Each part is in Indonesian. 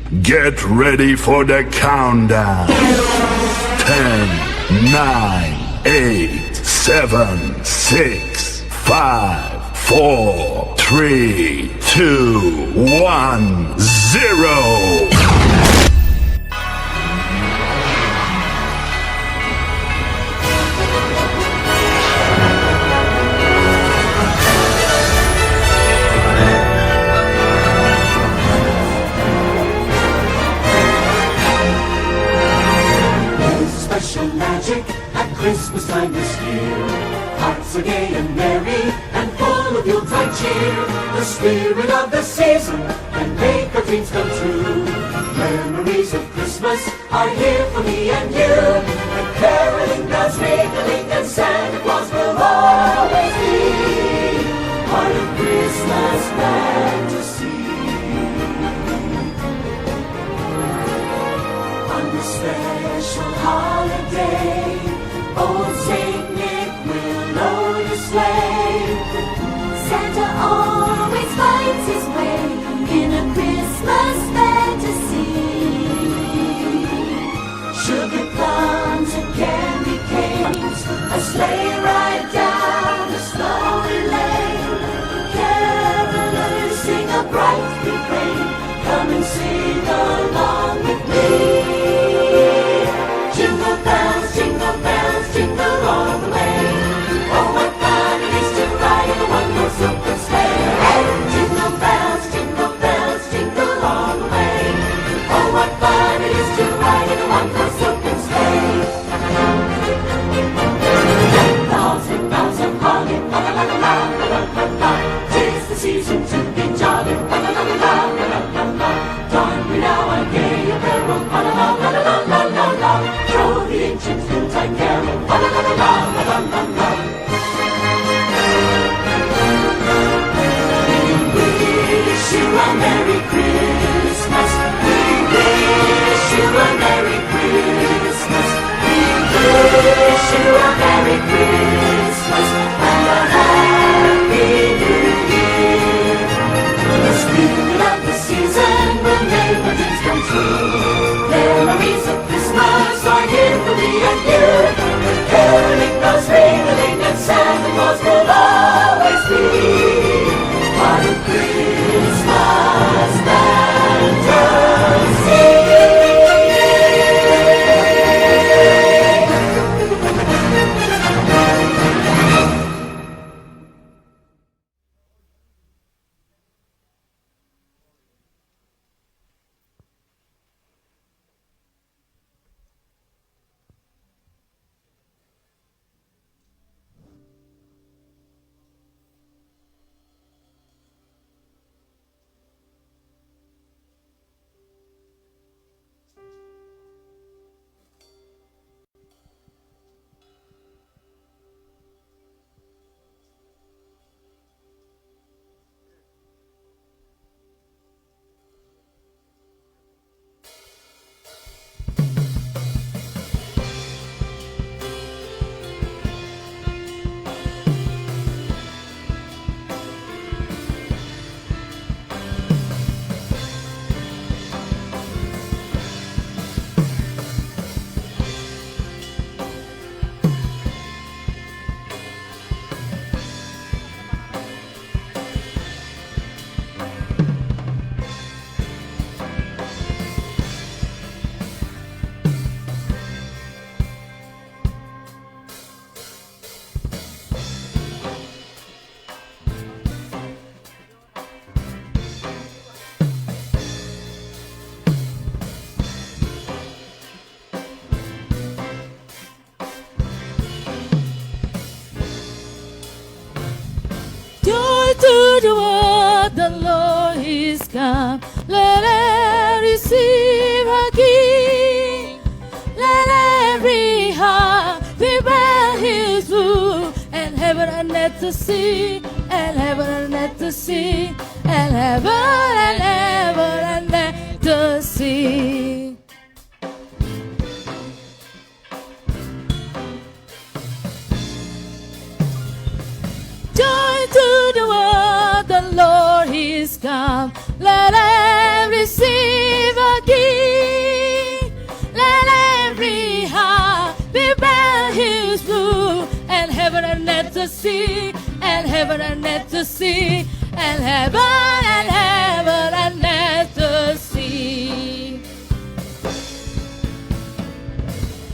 Get ready for the countdown. 10, 9, 8, 7, 6, 5, 4, 3, 2, 1, 0. Magic at Christmas time this year. Hearts are gay and merry and full of Yuletide cheer. The spirit of the season can make our dreams come true. Memories of Christmas are here for me and you. And caroling bells ringing and Santa Claus will always be part of Christmas fantasy. On this special holiday, old Saint Nick will load a sleigh. Santa always finds his way in a Christmas fantasy. Sugar plums and candy canes, a sleigh ride down a snowy lane. Carolers sing a bright refrain, come and sing along with me. Jingle bells, jingle all the way. Oh, what fun it is to ride in a one-horse open sleigh. Jingle bells, jingle all the way. Oh, what fun it is to ride in a one-horse open sleigh. Bells and bells of holly, la la la la la la la. 'Tis the season to be jolly, la la la la la la la. Join me now on gay apparel, la la la la la la la. Throw the ancient Yuletide carol, la la la la la la la. We wish you a Merry Christmas. We wish you a Merry Christmas. We wish you a Merry Christmas and a Happy New Year. The spirit of the season will make our dreams come true. Memories of Christmas are here for me and you. Caroling bells ringing and Santa Claus will always be part of Christmas fantasy. Joy to the world, the Lord is come. Let every receive a King. Let every heart prepare His rule. And heaven and earth to see, and heaven and earth to see, and heaven and earth to see. Joy to the world, the Lord is come. Let every receive a heaven and earth to sing, and heaven and earth to sing, and heaven and earth to sing.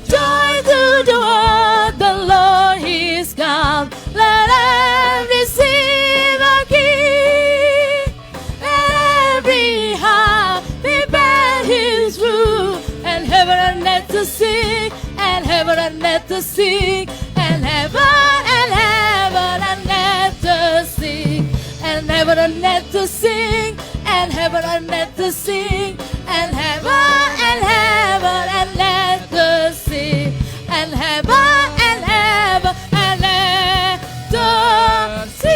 Joy to the world, the Lord is come. Let every receive a King. Let every heart prepare His rule, and heaven and earth to sing, and heaven and earth to sing, and heaven and earth to sing, and heaven and earth to sing, and heaven and earth to sing, and heaven and earth to sing, and heaven and earth to sing.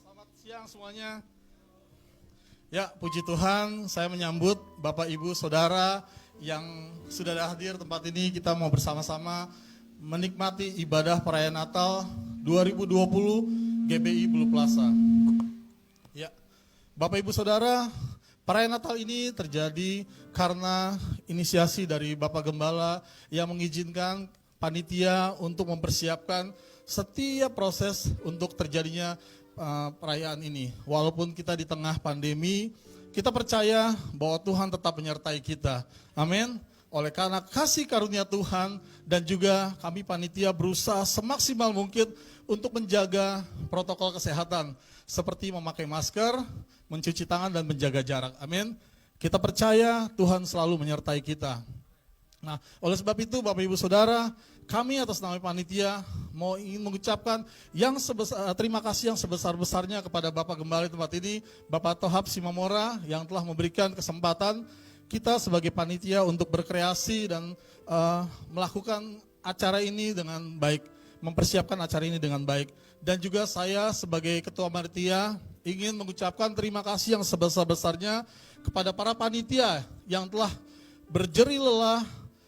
Selamat siang semuanya. Ya, puji Tuhan, saya menyambut Bapak Ibu Saudara yang sudah hadir tempat ini. Kita mau bersama-sama menikmati ibadah perayaan Natal 2020 GBI Blue Plaza. Ya, Bapak Ibu Saudara, perayaan Natal ini terjadi karena inisiasi dari Bapak Gembala yang mengizinkan panitia untuk mempersiapkan setiap proses untuk terjadinya perayaan ini. Walaupun kita di tengah pandemi, kita percaya bahwa Tuhan tetap menyertai kita. Amin. Oleh karena kasih karunia Tuhan dan juga kami panitia berusaha semaksimal mungkin untuk menjaga protokol kesehatan seperti memakai masker, mencuci tangan dan menjaga jarak. Amin. Kita percaya Tuhan selalu menyertai kita. Nah, oleh sebab itu Bapak Ibu Saudara, kami atas nama panitia mau ingin mengucapkan terima kasih yang sebesar-besarnya kepada Bapak Gembala tempat ini, Bapak Tohab Simamora yang telah memberikan kesempatan kita sebagai panitia untuk berkreasi dan melakukan acara ini dengan baik, mempersiapkan acara ini dengan baik. Dan juga saya sebagai ketua panitia ingin mengucapkan terima kasih yang sebesar-besarnya kepada para panitia yang telah berjerih lelah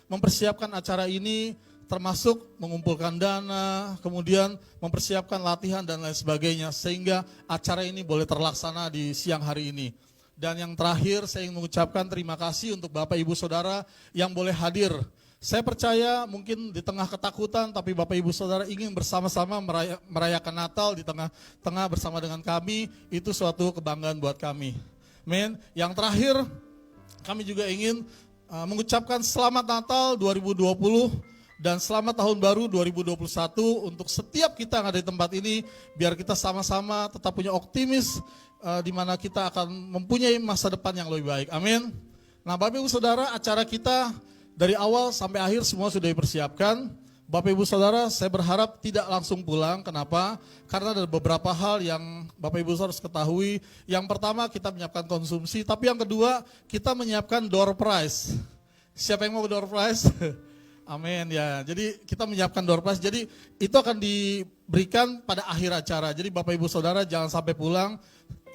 mempersiapkan acara ini, termasuk mengumpulkan dana, kemudian mempersiapkan latihan dan lain sebagainya, sehingga acara ini boleh terlaksana di siang hari ini. Dan yang terakhir saya ingin mengucapkan terima kasih untuk Bapak Ibu Saudara yang boleh hadir. Saya percaya mungkin di tengah ketakutan, tapi Bapak Ibu Saudara ingin bersama-sama merayakan Natal di tengah bersama dengan kami, itu suatu kebanggaan buat kami. Amin. Yang terakhir, kami juga ingin mengucapkan selamat Natal 2020 dan selamat tahun baru 2021 untuk setiap kita yang ada di tempat ini, biar kita sama-sama tetap punya optimis di mana kita akan mempunyai masa depan yang lebih baik. Amin. Nah, Bapak Ibu Saudara, acara kita dari awal sampai akhir semua sudah dipersiapkan. Bapak Ibu Saudara, saya berharap tidak langsung pulang. Kenapa? Karena ada beberapa hal yang Bapak Ibu Saudara harus ketahui. Yang pertama, kita menyiapkan konsumsi, tapi yang kedua, kita menyiapkan door prize. Siapa yang mau door prize? Amin ya. Jadi kita menyiapkan door prize. Jadi itu akan diberikan pada akhir acara. Jadi Bapak Ibu Saudara jangan sampai pulang,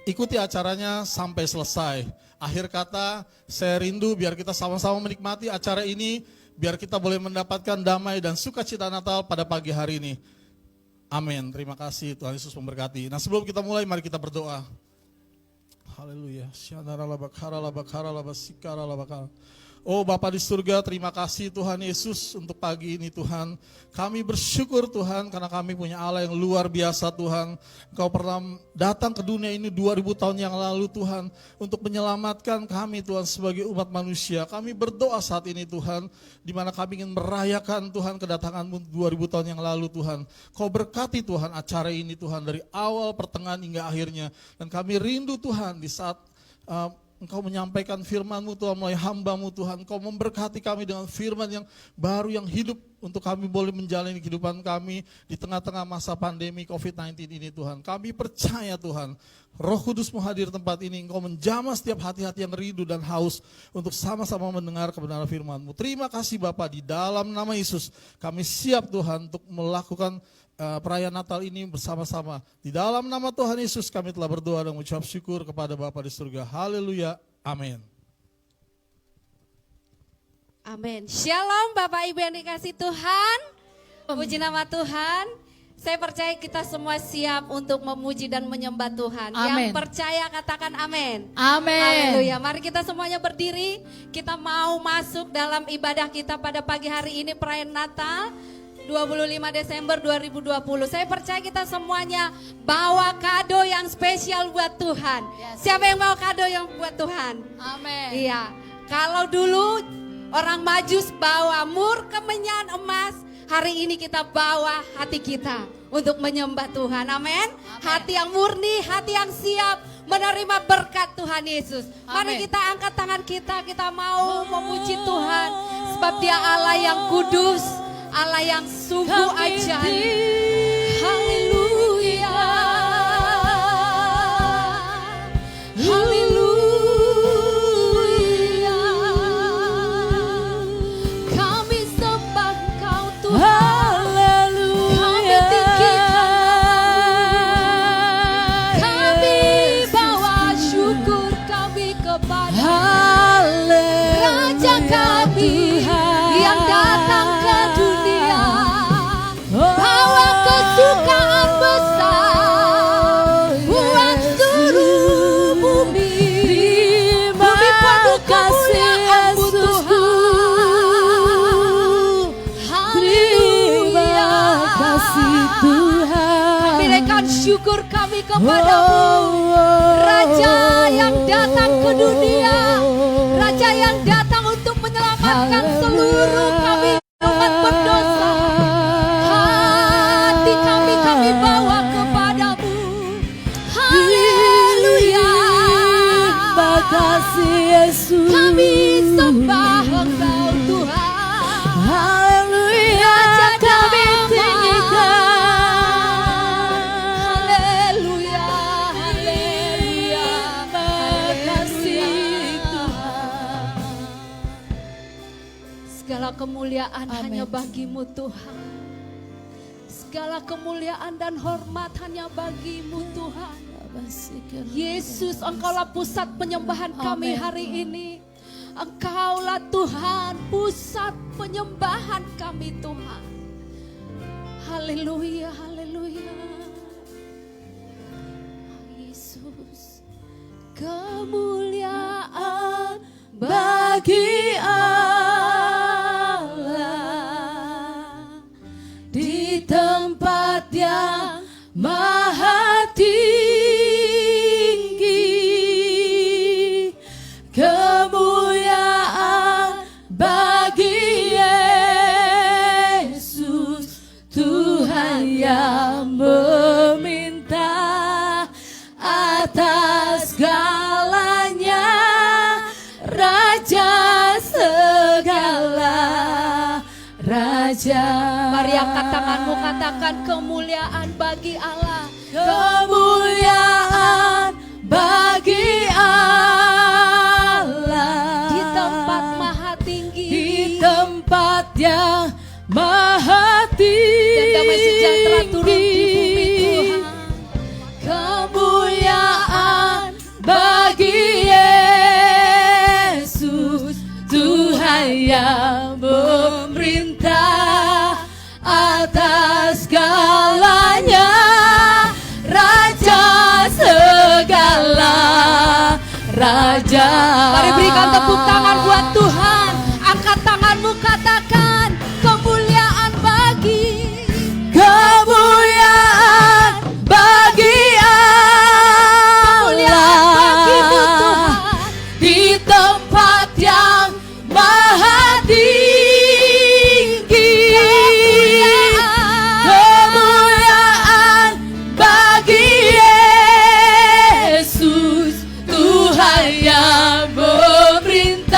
ikuti acaranya sampai selesai. Akhir kata, saya rindu biar kita sama-sama menikmati acara ini, biar kita boleh mendapatkan damai dan sukacita Natal pada pagi hari ini. Amin. Terima kasih, Tuhan Yesus memberkati. Nah, sebelum kita mulai, mari kita berdoa. Haleluya. Oh Bapa di surga, terima kasih Tuhan Yesus untuk pagi ini Tuhan. Kami bersyukur Tuhan karena kami punya Allah yang luar biasa Tuhan. Engkau pernah datang ke dunia ini 2000 tahun yang lalu Tuhan, untuk menyelamatkan kami Tuhan sebagai umat manusia. Kami berdoa saat ini Tuhan, di mana kami ingin merayakan Tuhan kedatangan-Mu 2000 tahun yang lalu Tuhan. Kau berkati Tuhan acara ini Tuhan dari awal, pertengahan hingga akhirnya. Dan kami rindu Tuhan di saat Engkau menyampaikan firman-Mu Tuhan melalui hamba-Mu Tuhan. Engkau memberkati kami dengan firman yang baru, yang hidup, untuk kami boleh menjalani kehidupan kami di tengah-tengah masa pandemi COVID-19 ini Tuhan. Kami percaya Tuhan, Roh Kudus-Mu hadir tempat ini. Engkau menjamah setiap hati-hati yang rindu dan haus untuk sama-sama mendengar kebenaran firman-Mu. Terima kasih Bapa, di dalam nama Yesus kami siap Tuhan untuk melakukan perayaan Natal ini bersama-sama. Di dalam nama Tuhan Yesus kami telah berdoa dan mengucap syukur kepada Bapa di surga. Haleluya. Amin. Amin. Shalom Bapak Ibu yang dikasih Tuhan. Puji nama Tuhan. Saya percaya kita semua siap untuk memuji dan menyembah Tuhan. Amin. Yang percaya katakan amin. Amin. Haleluya. Mari kita semuanya berdiri. Kita mau masuk dalam ibadah kita pada pagi hari ini, perayaan Natal 25 Desember 2020. Saya percaya kita semuanya bawa kado yang spesial buat Tuhan. Siapa yang bawa kado yang buat Tuhan? Amin. Iya. Kalau dulu orang Majus bawa mur, kemenyan, emas, hari ini kita bawa hati kita untuk menyembah Tuhan. Amin. Hati yang murni, hati yang siap menerima berkat Tuhan Yesus. Mari kita angkat tangan kita mau memuji Tuhan. Sebab Dia Allah yang kudus, Allah yang sungguh ajaib. Haleluya. Haleluya. Kami sembah Engkau Tuhan. Kami tinggikan namamu. Kami bawa syukur kami kepada Raja kami yang datang ke dunia. Bawa kesukaan besar buat seluruh bumi. Bumi penuh kemuliaan-Mu Tuhan. Haleluya. Kami naikkan syukur kami kepadamu, Raja yang datang ke dunia, Raja yang datang untuk menyelamatkan seluruh kami umat berdosa. Hati kami bawa kepadamu. Haleluya. Terima kasih Yesus. Kami sembah Engkau Tuhan. Haleluya. Raja Kami tinggikan. Haleluya. Haleluya. Terima kasih Tuhan. Segala kemuliaan Amin. hanya bagi-Mu Tuhan. Segala kemuliaan dan hormat hanya bagi-Mu Tuhan. Yesus, Engkaulah pusat penyembahan kami Amin. hari ini. Engkaulah Tuhan, pusat penyembahan kami Tuhan. Haleluya, haleluya. Yesus, kemuliaan bagi Allah di tempat yang maha tinggi, kemuliaan bagi Yesus, Tuhan yang meminta atas segalanya, Raja segala Raja. Mari angkat tanganmu, katakan kemuliaan bagi Allah. Kemuliaan bagi Allah Di tempat maha tinggi, di tempat yang maha tinggi, dan damai sejahtera turun di bumi Tuhan. Kemuliaan bagi Yesus, Tuhan yang memerintah atas segalanya, Raja segala Raja. Mari berikan tepuk tangan buat Tuhan. Angkat tanganmu, katakan kemuliaan bagi. Kemuliaan bagi Bagimu Allah Tuhan. di tempat yang maha tinggi, kemuliaan bagi Yesus, Tuhan yang memerintah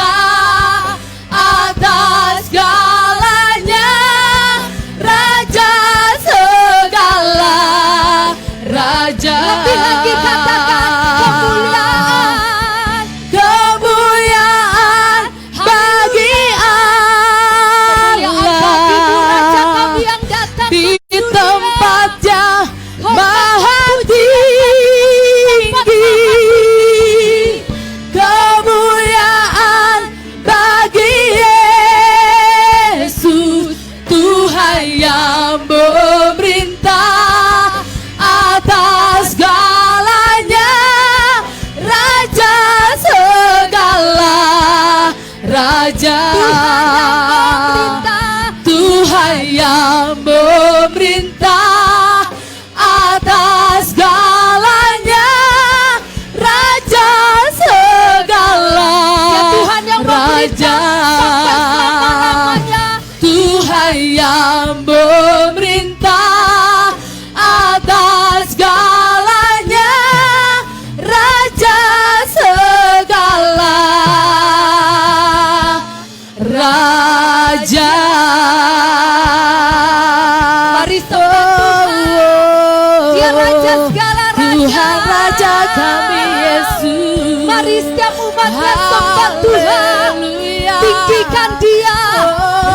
Raja segala raja. Tuhan Raja kami Yesus. Mari setiap umatnya sembah Tuhan. Haleluya. Tinggikan Dia,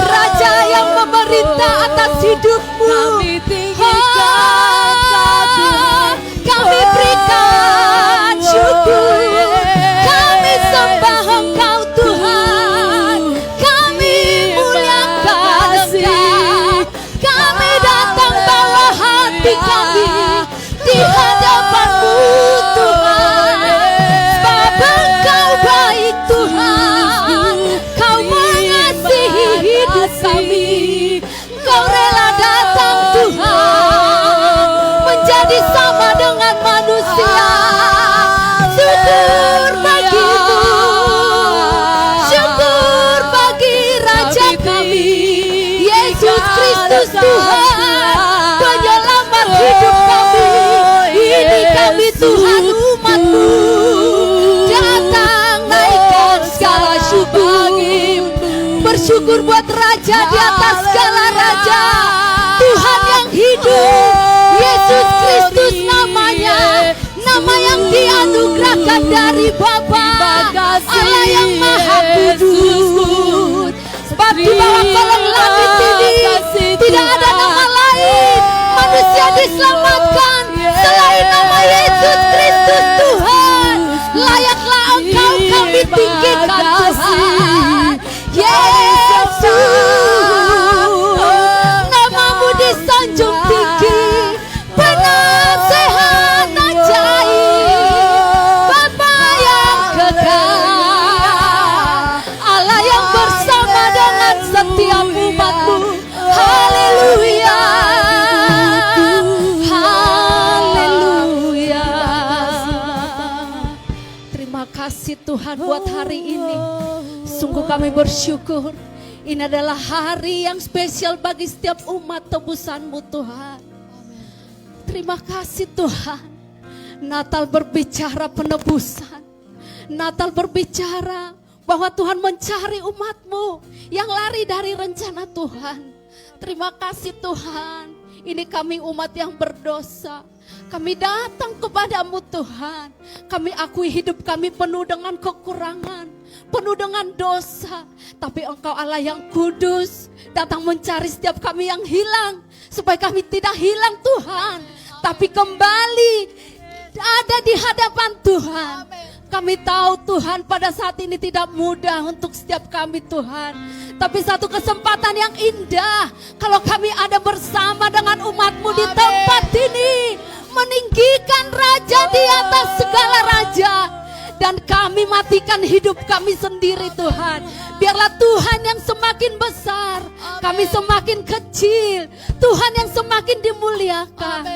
Raja yang memerintah atas hidupmu. Kami tinggikan Tuhan. Kami berikan syukur. Kami sembah Engkau Tuhan. Kami muliakan Engkau. Kami datang bawa hati kami di hadapan-Mu Tuhan. Sebab Engkau baik Tuhan. Kau mengasihi hidup kami. Kau rela datang Tuhan, menjadi sama dengan manusia. Syukur bagimu, syukur bagi Raja kami, Yesus Kristus Tuhan, penyelamat hidup kami. Ini kami Tuhan umat-Mu, datang naikkan segala syukur. Bersyukur buat Raja di atas segala raja, Tuhan yang hidup, Yesus Kristus namanya, nama yang dianugerahkan dari Bapa, Allah yang Maha Kudus. Sebab di bawah kolong langit ini tidak ada nama lain manusia diselamatkan selain nama Yesus Kristus Tuhan. Layaklah Engkau kami tinggikan Tuhan. Yesus, namamu disanjung tinggi, penasehat ajaib, Bapa yang kekal, Allah yang bersama dengan setiap umat-Mu. Haleluya, haleluya. Terima kasih Tuhan buat hari ini. Sungguh kami bersyukur. Ini adalah hari yang spesial bagi setiap umat tebusan-Mu Tuhan. Terima kasih Tuhan. Natal berbicara penebusan. Natal berbicara bahwa Tuhan mencari umat-Mu yang lari dari rencana Tuhan. Terima kasih Tuhan. Ini kami umat yang berdosa. Kami datang kepadamu Tuhan. Kami akui hidup kami penuh dengan kekurangan, penuh dengan dosa. Tapi Engkau Allah yang kudus datang mencari setiap kami yang hilang, supaya kami tidak hilang Tuhan, tapi kembali ada di hadapan Tuhan. Kami tahu Tuhan pada saat ini tidak mudah untuk setiap kami Tuhan, tapi satu kesempatan yang indah kalau kami ada bersama dengan umat-Mu di tempat ini, meninggikan Raja di atas segala raja. Dan kami matikan hidup kami sendiri Tuhan. Biarlah Tuhan yang semakin besar, kami semakin kecil, Tuhan yang semakin dimuliakan.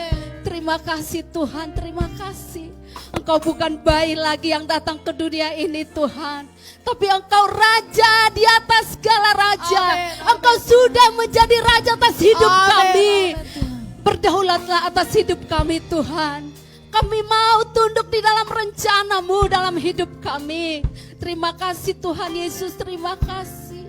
Terima kasih Tuhan, terima kasih. Engkau bukan bayi lagi yang datang ke dunia ini Tuhan, tapi Engkau Raja di atas segala raja. Engkau sudah menjadi Raja atas hidup kami. Berdaulatlah atas hidup kami Tuhan. Kami mau tunduk di dalam rencana-Mu dalam hidup kami. Terima kasih Tuhan Yesus, terima kasih.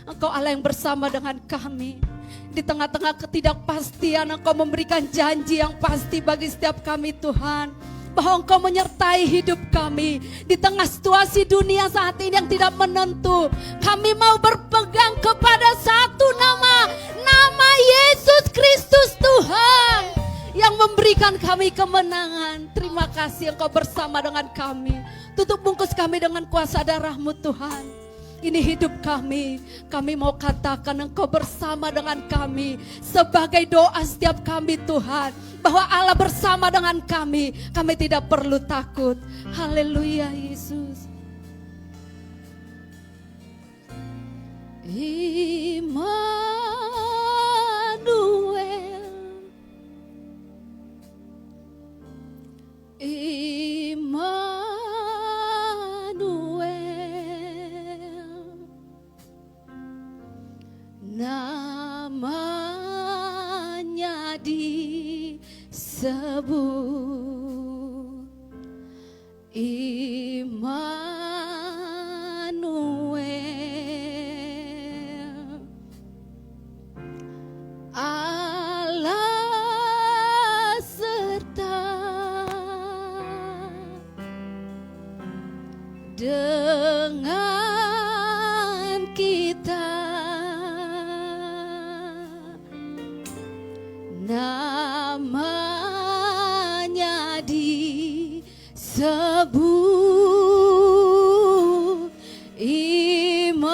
Engkau Allah yang bersama dengan kami. Di tengah-tengah ketidakpastian Engkau memberikan janji yang pasti bagi setiap kami Tuhan. Bahwa Engkau menyertai hidup kami. Di tengah situasi dunia saat ini yang tidak menentu, kami mau berpegang kepada satu nama, nama Yesus Kristus Tuhan, yang memberikan kami kemenangan. Terima kasih Engkau bersama dengan kami. Tutup bungkus kami dengan kuasa darah-Mu Tuhan. Ini hidup kami. Kami mau katakan Engkau bersama dengan kami. Sebagai doa setiap kami Tuhan, bahwa Allah bersama dengan kami. Kami tidak perlu takut. Haleluya Yesus. Immanuel, Immanuel, namanya disebut Immanuel, Allah dengan kita. Namanya disebut Immanuel.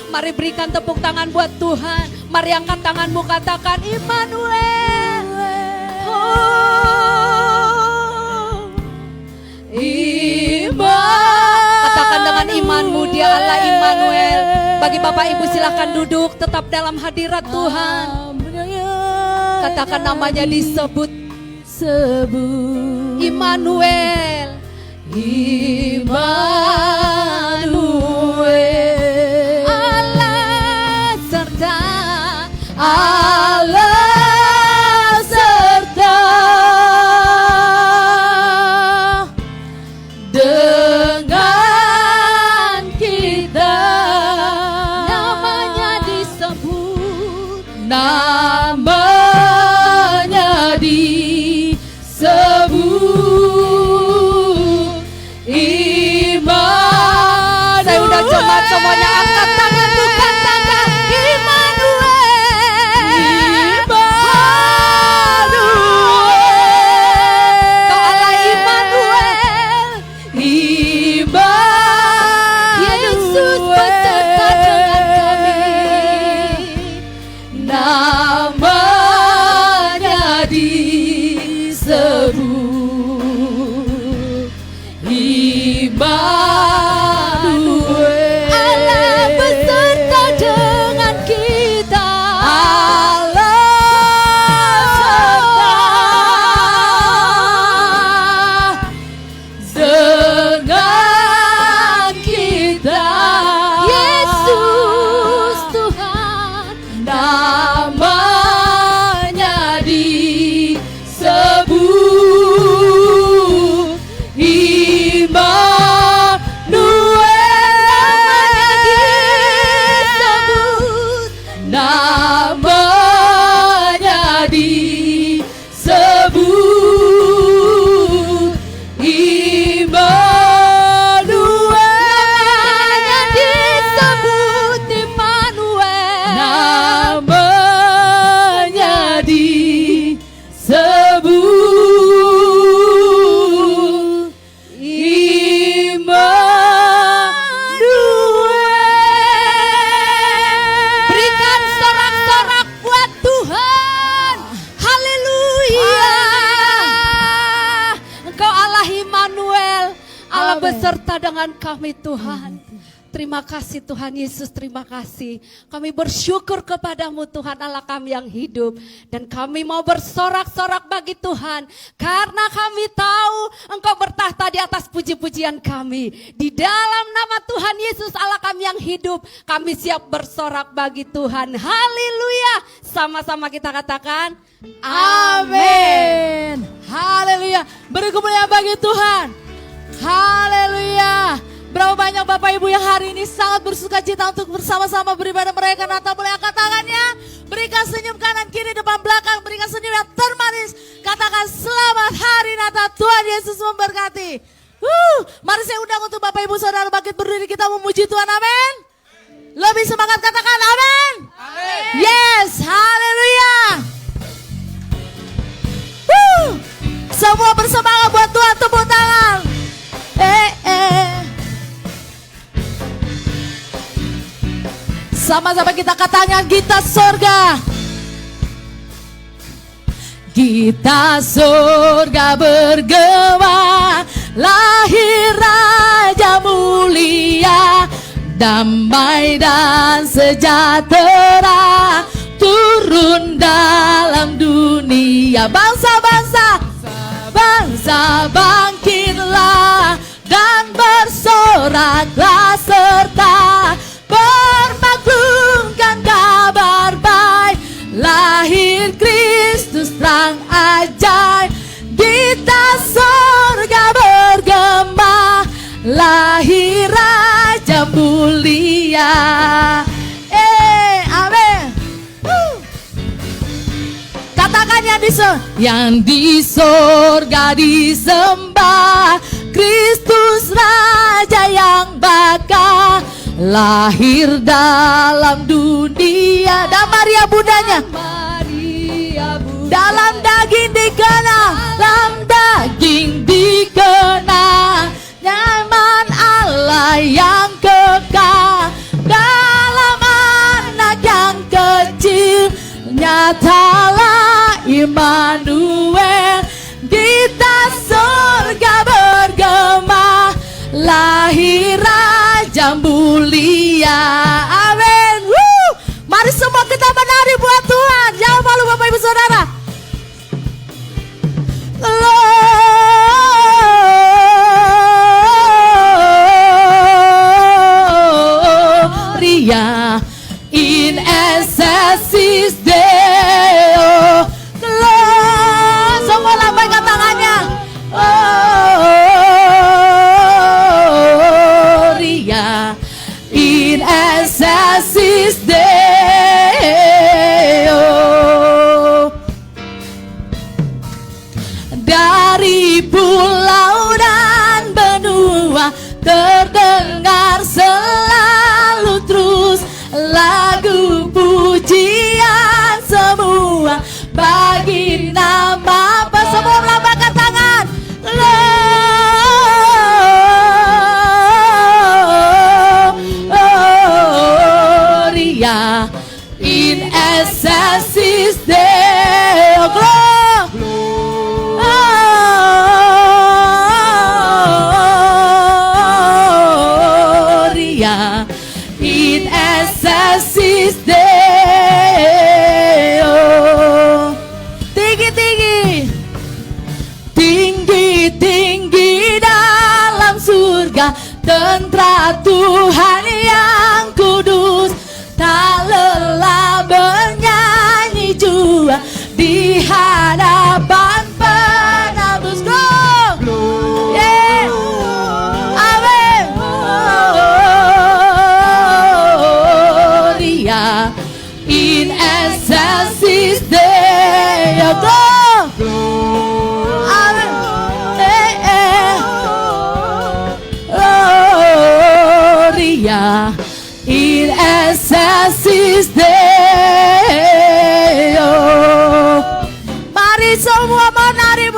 Mari berikan tepuk tangan buat Tuhan. Mari angkat tanganmu, katakan Immanuel. Oh, katakan dengan imanmu, dia Allah Immanuel. Bagi Bapak Ibu silahkan duduk, tetap dalam hadirat Tuhan. Katakan namanya disebut Immanuel. Immanuel. Allah serta, Allah serta dengan kita. Namanya disebut, namanya disebut Immanuel. Saya undang jemaat semuanya angkat tangan, bukan tangan. Immanuel. Kau Allah Immanuel. Yesus beserta dengan kami. Namanya disebut Immanuel. Allah beserta dengan kita. Allah dengan kita. Yesus Tuhan, namanya disebut Immanuel. Namanya disebut Immanuel. Disebut Immanuel. Namanya disebut Immanuel. Berikan sorak-sorak buat Tuhan. Haleluya. Engkau Allah Immanuel, Allah beserta dengan kami Tuhan. Terima kasih Tuhan Yesus, terima kasih. Kami bersyukur kepadamu Tuhan Allah kami yang hidup. Dan kami mau bersorak-sorak bagi Tuhan. Karena kami tahu Engkau bertahta di atas puji-pujian kami. Di dalam nama Tuhan Yesus Allah kami yang hidup, kami siap bersorak bagi Tuhan. Haleluya. Sama-sama kita katakan amin. Haleluya. Beri kemuliaan bagi Tuhan. Haleluya. Berapa banyak Bapak Ibu yang hari ini sangat bersuka cita untuk bersama-sama beribadah merayakan Natal. Boleh angkat tangannya. Berikan senyum kanan kiri depan belakang. Berikan senyum yang termanis. Katakan selamat hari Natal. Tuhan Yesus memberkati. Mari saya undang untuk Bapak Ibu Saudara bangkit berdiri, kita memuji Tuhan. Amin. Lebih semangat katakan amin. Yes. Haleluya. Semua bersemangat buat Tuhan, tepuk tangan. Sama-sama kita katakan kita surga. Kita surga bergema, lahir Raja mulia, damai dan sejahtera turun dalam dunia. Bangsa-bangsa, bangsa bangkitlah dan bersoraklah serta bermaklumkan kabar baik, lahir Kristus terang ajaib. Kita surga bergema, lahir Raja mulia. Amin. Katakan yang di sorga disembah, Kristus Raja yang bakal lahir dalam dunia. Dan Maria bundanya, dalam daging dikenal, dalam daging dikenal, nyaman Allah yang kekal, dalam anak yang kecil, nyatalah Immanuel. Kita surga bergema, lahir Raja mulia. Amin. Mari semua kita menari buat Tuhan. Jangan malu Bapak Ibu Saudara. Gloria in excelsis Deo. Semua lambaikan tangannya. Gloria in excelsis Deo. Dari pulau dan benua terdengar selalu terus lagu pujian semua bagi nama apa. Semua melambaikan tangan. Gloria in excelsis Deo. Gloria in excelsis Deo. Tinggi-tinggi, tinggi-tinggi dalam surga, tentara Tuhan yang kudus, tak lelah bernyanyi jua di hadapan penebus. Yeah. Amin. Gloria in excelsis Deo. Amin. Gloria in excelsis Deo. Mari semua menari.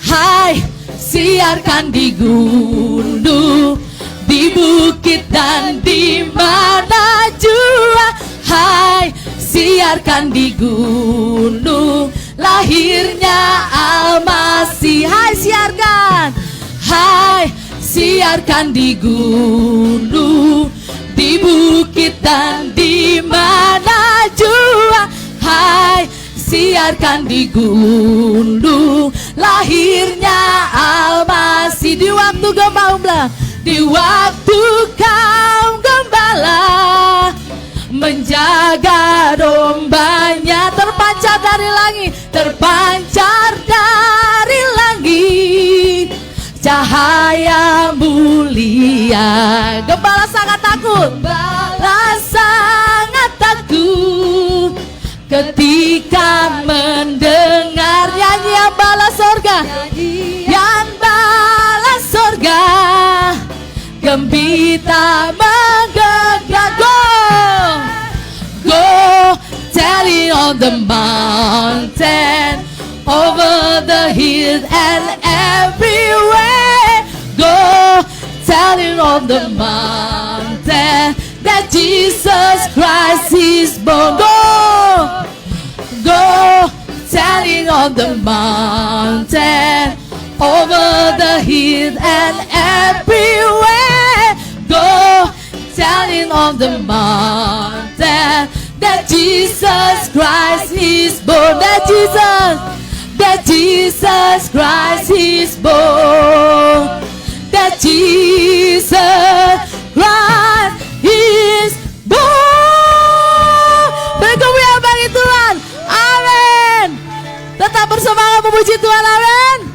Hai, siarkan di gunung, di bukit dan di mana jua. Hai, siarkan di gunung, lahirnya Al-Masih. Hai, siarkan. Hai, siarkan di gunung, di bukit dan di mana jua. Hai, siarkan di gunung, lahirnya Al-Masih. Di waktu gembala, di waktu kaum gembala menjaga dombanya, terpancar dari langit, terpancar dari langit cahaya mulia. Gembala sangat takut, gembala sangat takut ketika mendengar nyanyian bala sorga, yang bala sorga gembira menggegah. Go telling on the mountain, over the hills and everywhere. Go telling on the mountain that Jesus Christ is born. Go telling on the mountain, over the hills and everywhere. Go telling on the mountain that Jesus Christ is born. That Jesus Christ is born. That Jesus Christ is born. Berkemuliaan bagi Tuhan. Amin. Tetap bersemangat memuji Tuhan. Amin.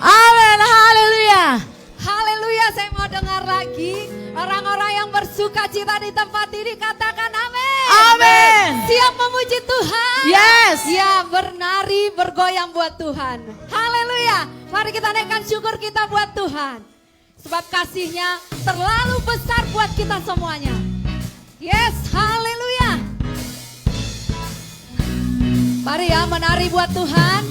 Amin. Haleluya. Haleluya, saya mau dengar lagi orang-orang yang bersuka cita di tempat ini katakan amin. Amin. Siap memuji Tuhan. Yes. Ya, bernari, bergoyang buat Tuhan. Haleluya. Mari kita naikkan syukur kita buat Tuhan. Sebab kasih-Nya terlalu besar buat kita semuanya. Yes, haleluya. Mari ya menari buat Tuhan.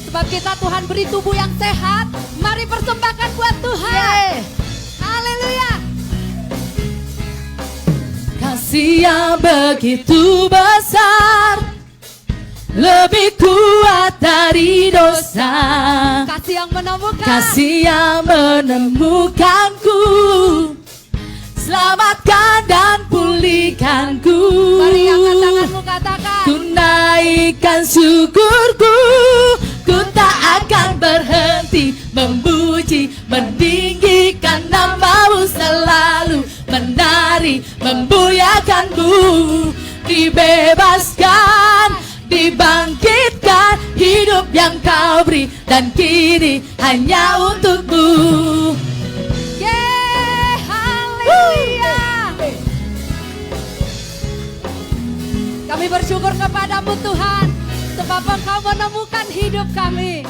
Sebab kita Tuhan beri tubuh yang sehat. Mari persembahkan buat Tuhan. Haleluya. Kasih yang begitu besar, lebih kuat dari dosa. Kasih yang menemukan. Kasih yang menemukanku, selamatkan dan pulihkanku. Mari angkat tanganmu, katakan. Ku naikkan syukurku, ku tak akan berhenti memuji, meninggikan nama-Mu selalu, menari, memuliakan-Mu, dibebaskan, dibangkitkan, hidup yang Kau beri dan kini hanya untuk-Mu. Yeah, haleluya. Kami bersyukur kepadamu Tuhan, sebab Engkau menemukan hidup kami.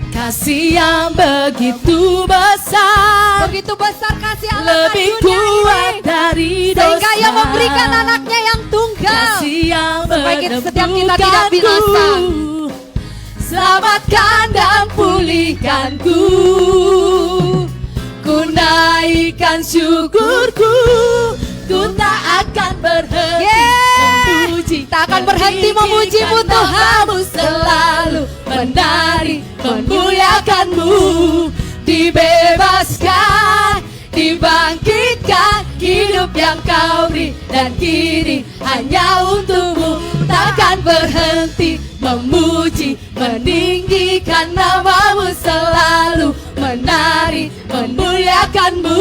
Kasih yang begitu besar, Begitu besar kasih Allah lebih akan dunia kuat ini, dari dosa. sehingga Ia memberikan anaknya yang tunggal. Kasih yang Supaya setiap kita tidak binasa. menemukanku, selamatkan dan pulihkanku. Ku naikkan syukurku, ku tak akan berhenti memuji, Tak akan berhenti memuji-Mu Tuhan. Nama-Mu selalu, menari, memuliakan-Mu, dibebaskan, dibangkitkan, hidup yang Kau beri dan kini hanya untuk-Mu. Takkan berhenti memuji, meninggikan nama-Mu selalu, menari, memuliakan-Mu,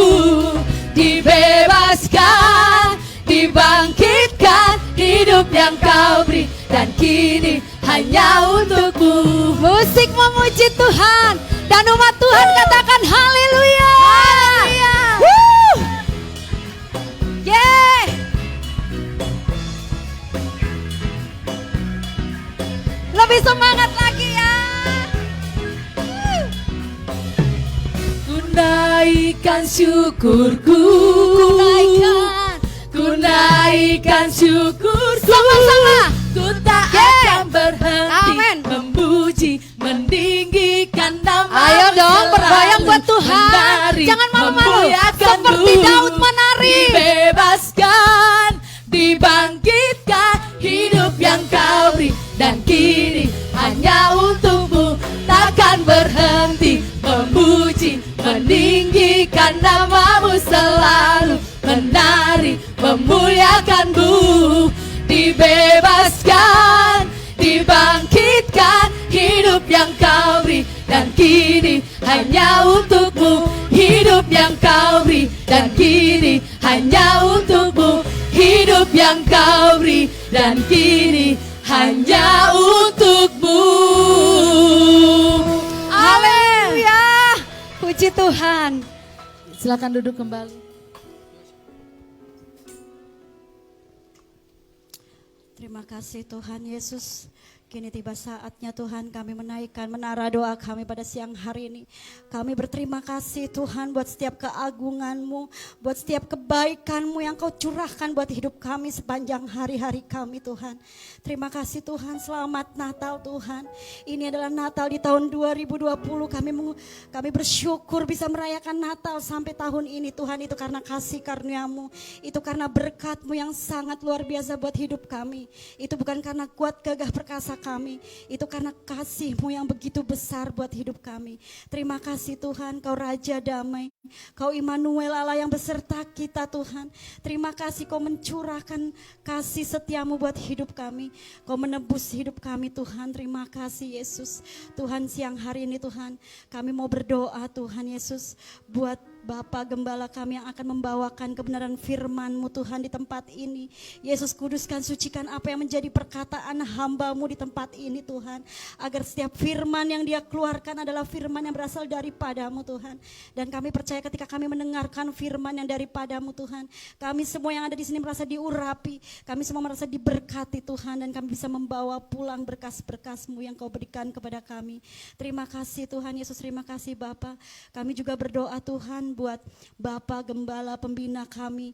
dibebaskan, dibangkitkan, hidup yang Kau beri dan kini hanya untuk-Mu. Musik memuji Tuhan dan umat Tuhan katakan haleluya. Woo! Yeah. Lebih semangat lagi ya. Ku naikkan syukurku, ku naikkan syukurku. Sama-sama. Ku tak akan berhenti Amen. memuji, meninggikan nama. Ayo dong bergoyang buat Tuhan. Jangan malu-malu. Seperti Daud menari. Dibebaskan, dibangkitkan, hidup yang Kau beri dan kini hanya untuk-Mu. Takkan berhenti memuji, meninggikan nama-Mu selalu, menari, memuliakan-Mu, dibebaskan, dibangkitkan, hidup yang Kau beri dan kini hanya untuk-Mu. Hidup yang Kau beri dan kini hanya untuk-Mu. Hidup yang Kau beri dan kini hanya untuk-Mu. Haleluya. Puji Tuhan. Silakan duduk kembali. Terima kasih Tuhan Yesus. Kini tiba saatnya Tuhan kami menaikkan menara doa kami pada siang hari ini. Kami berterima kasih Tuhan buat setiap keagungan-Mu, buat setiap kebaikan-Mu yang Kau curahkan buat hidup kami sepanjang hari-hari kami Tuhan. Terima kasih Tuhan, selamat Natal Tuhan. Ini adalah Natal di tahun 2020. Kami bersyukur bisa merayakan Natal sampai tahun ini Tuhan. Itu karena kasih karunia-Mu, itu karena berkat-Mu yang sangat luar biasa buat hidup kami. Itu bukan karena kuat gagah perkasa kami, itu karena kasih-Mu yang begitu besar buat hidup kami. Terima kasih Tuhan, Kau Raja Damai, Kau Immanuel, Allah yang beserta kita Tuhan. Terima kasih Kau mencurahkan kasih setia-Mu buat hidup kami, Kau menebus hidup kami Tuhan. Terima kasih Yesus. Tuhan siang hari ini Tuhan, kami mau berdoa Tuhan Yesus buat Bapa Gembala kami yang akan membawakan kebenaran firman-Mu Tuhan di tempat ini. Yesus, kuduskan, sucikan apa yang menjadi perkataan hamba-Mu di tempat ini Tuhan. Agar setiap firman yang dia keluarkan adalah firman yang berasal daripada-Mu Tuhan. Dan kami percaya ketika kami mendengarkan firman yang daripada-Mu Tuhan, kami semua yang ada di sini merasa diurapi, kami semua merasa diberkati Tuhan, dan kami bisa membawa pulang berkas-berkas-Mu yang Kau berikan kepada kami. Terima kasih Tuhan Yesus, terima kasih Bapa. Kami juga berdoa Tuhan buat Bapak Gembala pembina kami,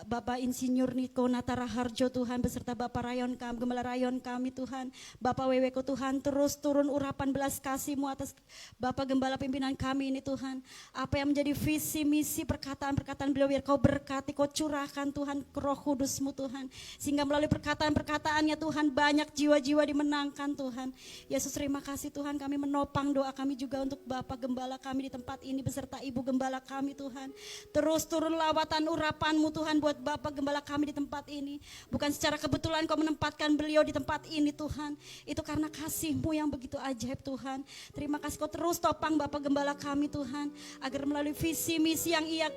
Bapak Insinyur Niko Natara Harjo Tuhan, beserta Bapak Rayon kami, Gembala Rayon kami Tuhan, Bapak Weweko Tuhan, terus turun urapan belas kasih-Mu atas Bapak Gembala pimpinan kami ini Tuhan. Apa yang menjadi visi misi perkataan-perkataan beliau, biar Kau berkati, Kau curahkan Tuhan Roh Kudus-Mu Tuhan, sehingga melalui perkataan-perkataannya Tuhan banyak jiwa-jiwa dimenangkan Tuhan. Yesus, terima kasih Tuhan, kami menopang doa kami juga untuk Bapak Gembala kami di tempat ini beserta Ibu Gembala kami Tuhan. Terus turun lawatan urapan-Mu Tuhan buat Bapak Gembala kami di tempat ini. Bukan secara kebetulan Kau menempatkan beliau di tempat ini Tuhan, itu karena kasih-Mu yang begitu ajaib Tuhan. Terima kasih Kau terus topang Bapak Gembala kami Tuhan, agar melalui visi misi yang ia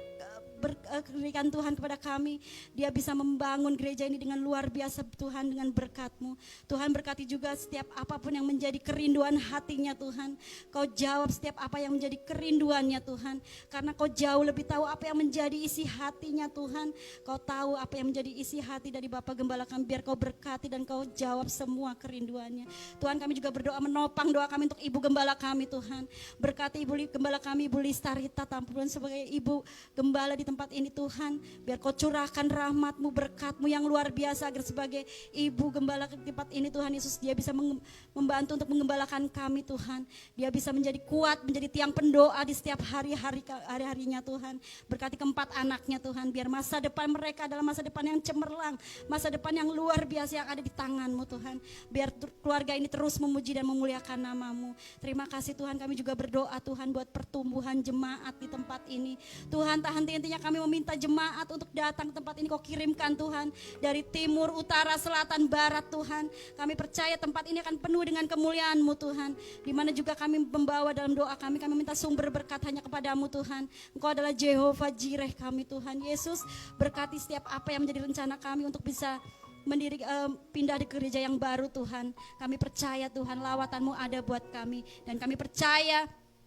berikan Tuhan kepada kami, dia bisa membangun gereja ini dengan luar biasa Tuhan, dengan berkat-Mu. Tuhan berkati juga setiap apapun yang menjadi kerinduan hatinya Tuhan. Kau jawab setiap apa yang menjadi kerinduannya Tuhan, karena Kau jauh lebih tahu apa yang menjadi isi hatinya Tuhan. Kau tahu apa yang menjadi isi hati dari Bapak Gembala kami, biar Kau berkati dan Kau jawab semua kerinduannya. Tuhan, kami juga berdoa menopang doa kami untuk Ibu Gembala kami Tuhan. Berkati Ibu Gembala kami, Ibu Listarita Tampuran sebagai Ibu Gembala di tempat ini Tuhan, biar Kau curahkan rahmat-Mu, berkat-Mu yang luar biasa, agar sebagai Ibu Gembala di tempat ini Tuhan Yesus, dia bisa membantu untuk menggembalakan kami Tuhan. Dia bisa menjadi kuat, menjadi tiang pendoa di setiap hari-harinya Tuhan. Berkati keempat anaknya Tuhan, biar masa depan mereka adalah masa depan yang cemerlang, masa depan yang luar biasa yang ada di tangan-Mu Tuhan. Biar keluarga ini terus memuji dan memuliakan nama-Mu. Terima kasih Tuhan, kami juga berdoa Tuhan buat pertumbuhan jemaat di tempat ini Tuhan. Tak henti-hentinya kami meminta jemaat untuk datang ke tempat ini. Kau kirimkan Tuhan dari timur, utara, selatan, barat Tuhan. Kami percaya tempat ini akan penuh dengan kemuliaan-Mu Tuhan. Di mana juga kami membawa dalam doa kami minta sumber berkat hanya kepada-Mu Tuhan. Engkau adalah Jehovah Jireh kami Tuhan Yesus. Berkati setiap apa yang menjadi rencana kami untuk bisa pindah di gereja yang baru Tuhan. Kami percaya Tuhan, lawatan-Mu ada buat kami, dan kami percaya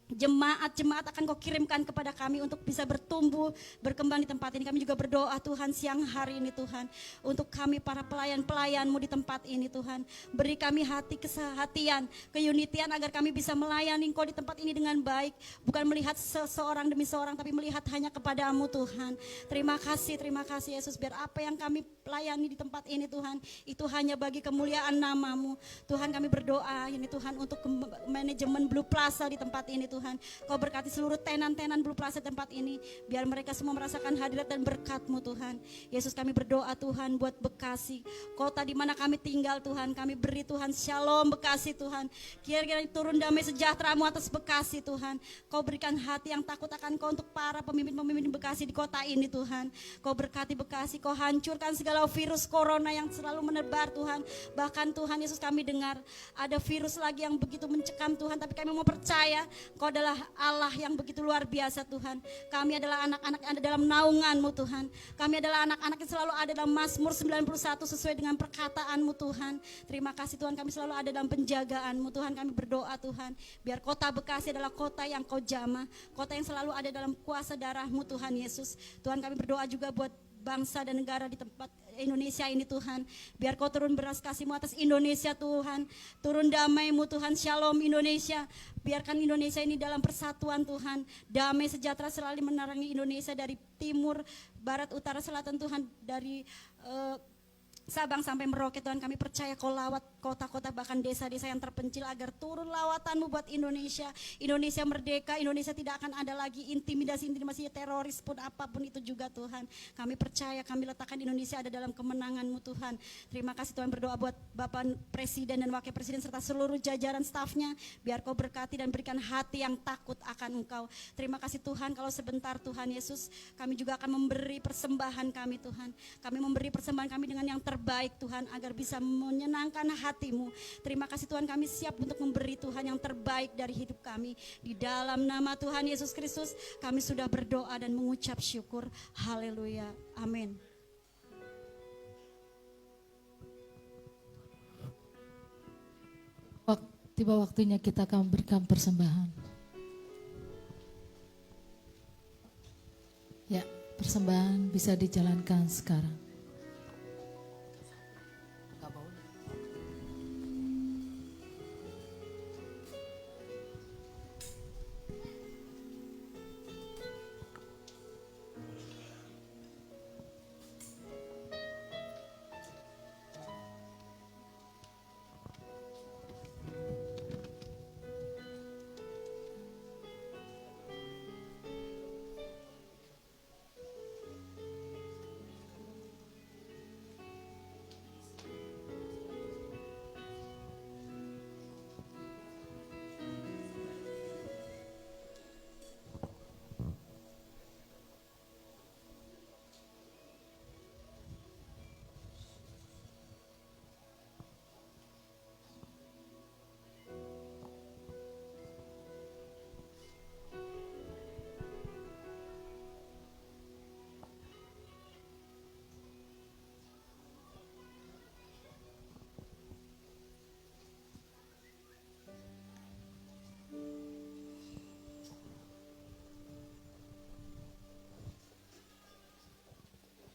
jemaat-jemaat akan Kau kirimkan kepada kami untuk bisa bertumbuh, berkembang di tempat ini. Kami juga berdoa Tuhan siang hari ini Tuhan, untuk kami para pelayan-pelayan-Mu di tempat ini Tuhan. Beri kami hati kesehatian, keunitian, agar kami bisa melayani Engkau di tempat ini dengan baik. Bukan melihat seseorang demi seorang, tapi melihat hanya kepada-Mu Tuhan. Terima kasih Yesus, biar apa yang kami layani di tempat ini Tuhan, itu hanya bagi kemuliaan nama-Mu Tuhan. Kami berdoa ini Tuhan untuk manajemen Blue Plaza di tempat ini Tuhan. Kau berkati seluruh tenan-tenan Blue Plaza tempat ini, biar mereka semua merasakan hadirat dan berkat-Mu Tuhan. Yesus, kami berdoa Tuhan buat Bekasi, kota di mana kami tinggal Tuhan. Kami beri Tuhan shalom Bekasi Tuhan. Kira-kira turun damai sejahtera-Mu atas Bekasi Tuhan. Kau berikan hati yang takut akan Kau untuk para pemimpin-pemimpin Bekasi di kota ini Tuhan. Kau berkati Bekasi, Kau hancurkan segala virus corona yang selalu menebar Tuhan. Bahkan Tuhan Yesus, kami dengar ada virus lagi yang begitu mencekam Tuhan, tapi kami mau percaya Kau adalah Allah yang begitu luar biasa Tuhan. Kami adalah anak-anak yang ada dalam naungan-Mu Tuhan. Kami adalah anak-anak yang selalu ada dalam Mazmur 91 sesuai dengan perkataan-Mu Tuhan. Terima kasih Tuhan, kami selalu ada dalam penjagaan-Mu Tuhan. Kami berdoa Tuhan, biar kota Bekasi adalah kota yang Kau jamah, kota yang selalu ada dalam kuasa darah-Mu Tuhan Yesus. Tuhan, kami berdoa juga buat bangsa dan negara di tempat Indonesia ini Tuhan. Biar Kau turun belas kasih-Mu atas Indonesia Tuhan. Turun damai-Mu Tuhan, shalom Indonesia. Biarkan Indonesia ini dalam persatuan Tuhan. Damai sejahtera selalu menerangi Indonesia dari timur, barat, utara, selatan Tuhan. Dari Sabang sampai Merauke Tuhan, kami percaya Kau lawat kota-kota bahkan desa-desa yang terpencil, agar turun lawatan-Mu buat Indonesia. Indonesia merdeka, Indonesia tidak akan ada lagi intimidasi teroris pun apapun itu juga Tuhan. Kami percaya, kami letakkan Indonesia ada dalam kemenangan-Mu Tuhan. Terima kasih Tuhan, berdoa buat Bapak Presiden dan Wakil Presiden serta seluruh jajaran stafnya, biar Kau berkati dan berikan hati yang takut akan Engkau. Terima kasih Tuhan, kalau sebentar Tuhan Yesus, kami juga akan memberi persembahan kami Tuhan. Kami memberi persembahan kami dengan yang terbaik terbaik Tuhan, agar bisa menyenangkan hati-Mu. Terima kasih Tuhan, kami siap untuk memberi Tuhan yang terbaik dari hidup kami. Di dalam nama Tuhan Yesus Kristus kami sudah berdoa dan mengucap syukur. Haleluya, amin. Tiba waktunya kita akan memberikan persembahan. Ya, persembahan bisa dijalankan sekarang.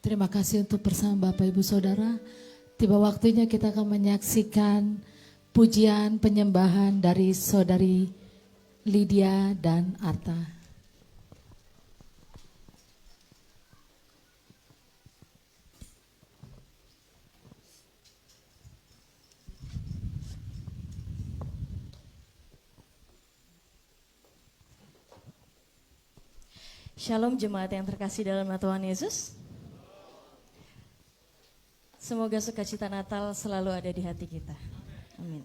Terima kasih untuk bersama Bapak Ibu Saudara. Tiba waktunya kita akan menyaksikan pujian penyembahan dari Saudari Lydia dan Arta. Shalom jemaat yang terkasih dalam nama Tuhan Yesus. Semoga sukacita Natal selalu ada di hati kita. Amin.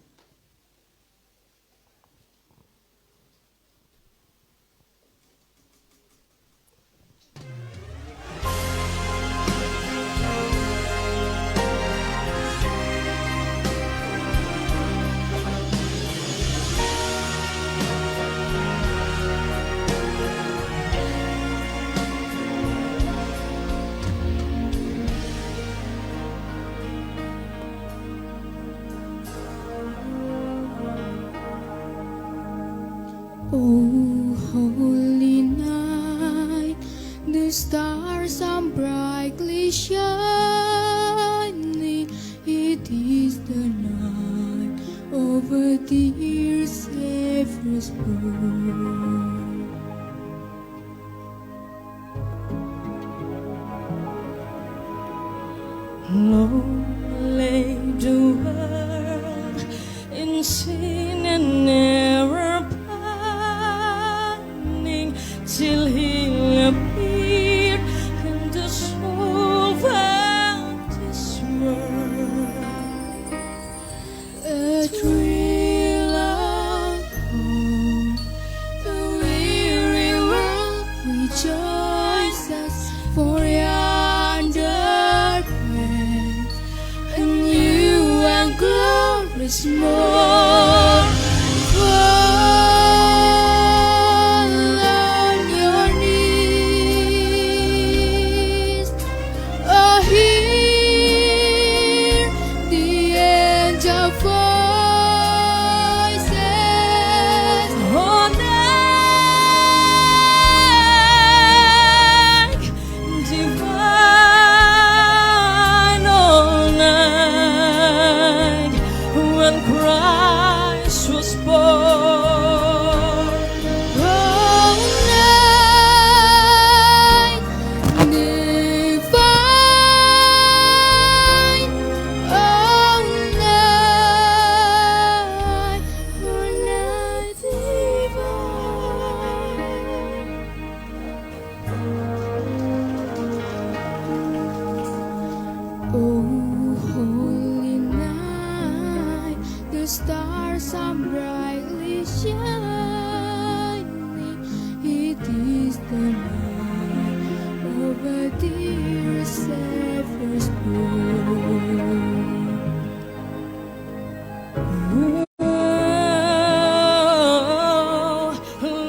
Oh, holy night, the stars are brightly shining. It is the night of a dear Savior's birth. Long lay the world in sin and error, till he appeared and the soul felt his worth. A thrill of hope, the weary world rejoices, for yonder breath a new and glorious morn. Stars are brightly shining. It is the night of a dear Savior.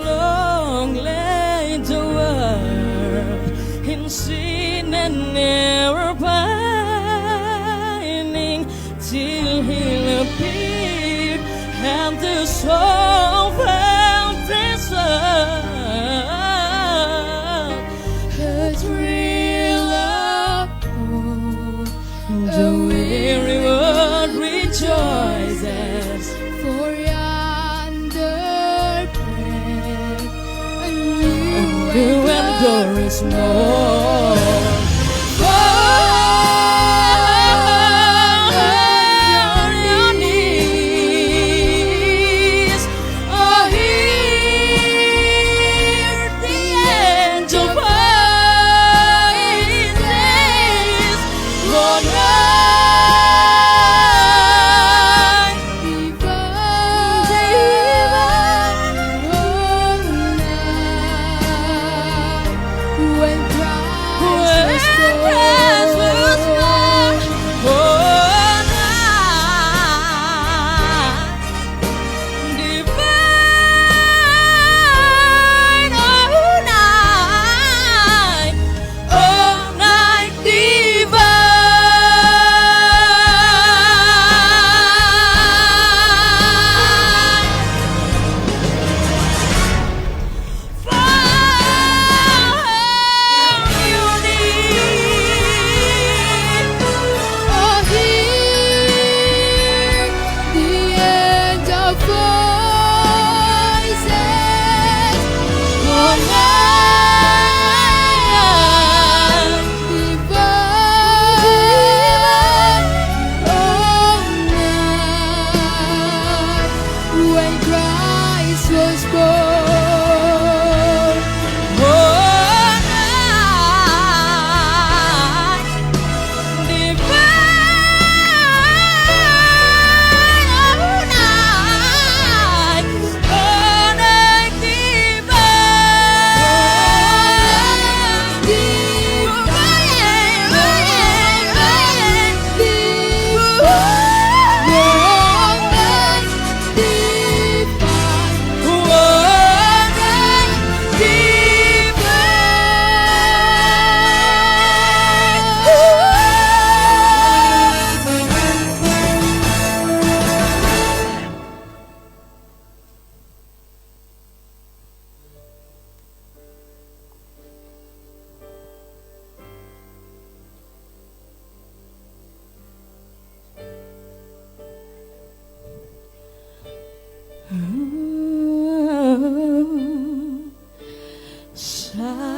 Long lay the world in sin and never pining till he appeared and the soul found this love. A thrill of hope, the weary world rejoices. For yonder breath and new and glorious morn. On your knees, oh, hear the angel voices. Lord,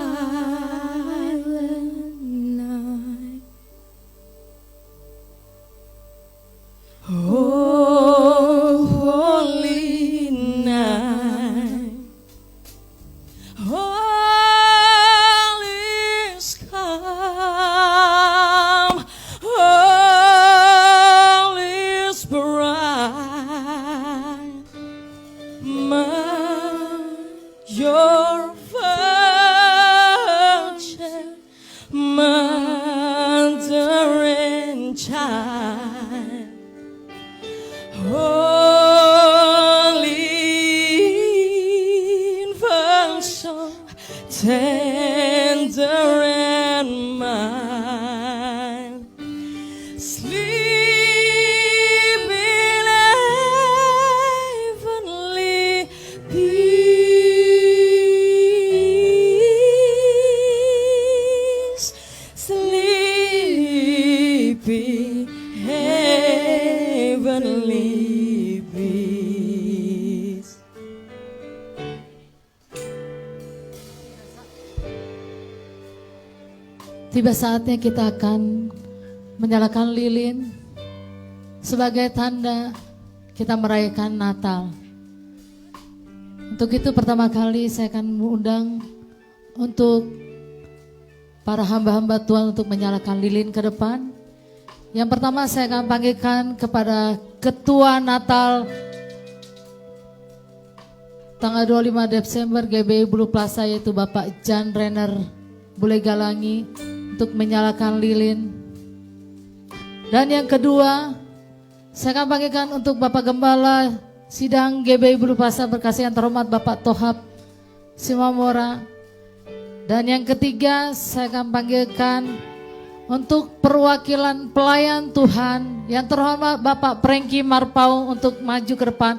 silent night. Oh, holy night. All is calm. All is bright. Your virgin mother and child, holy infant, so tender and mild, sleep in heavenly peace, sleepy heavenly peace. Tiba saatnya kita akan menyalakan lilin sebagai tanda kita merayakan Natal. Untuk itu pertama kali saya akan mengundang untuk para hamba-hamba Tuhan untuk menyalakan lilin ke depan. Yang pertama saya akan panggilkan kepada Ketua Natal tanggal 25 Desember GBI Bulu Plaza, yaitu Bapak Jan Renner Bulegalangi, untuk menyalakan lilin. Dan yang kedua, saya akan panggilkan untuk Bapak Gembala Sidang GBI Bulu Pasar Berkasih yang terhormat Bapak Tohab Simamora. Dan yang ketiga, saya akan panggilkan untuk perwakilan pelayan Tuhan yang terhormat Bapak Prengki Marpau untuk maju ke depan.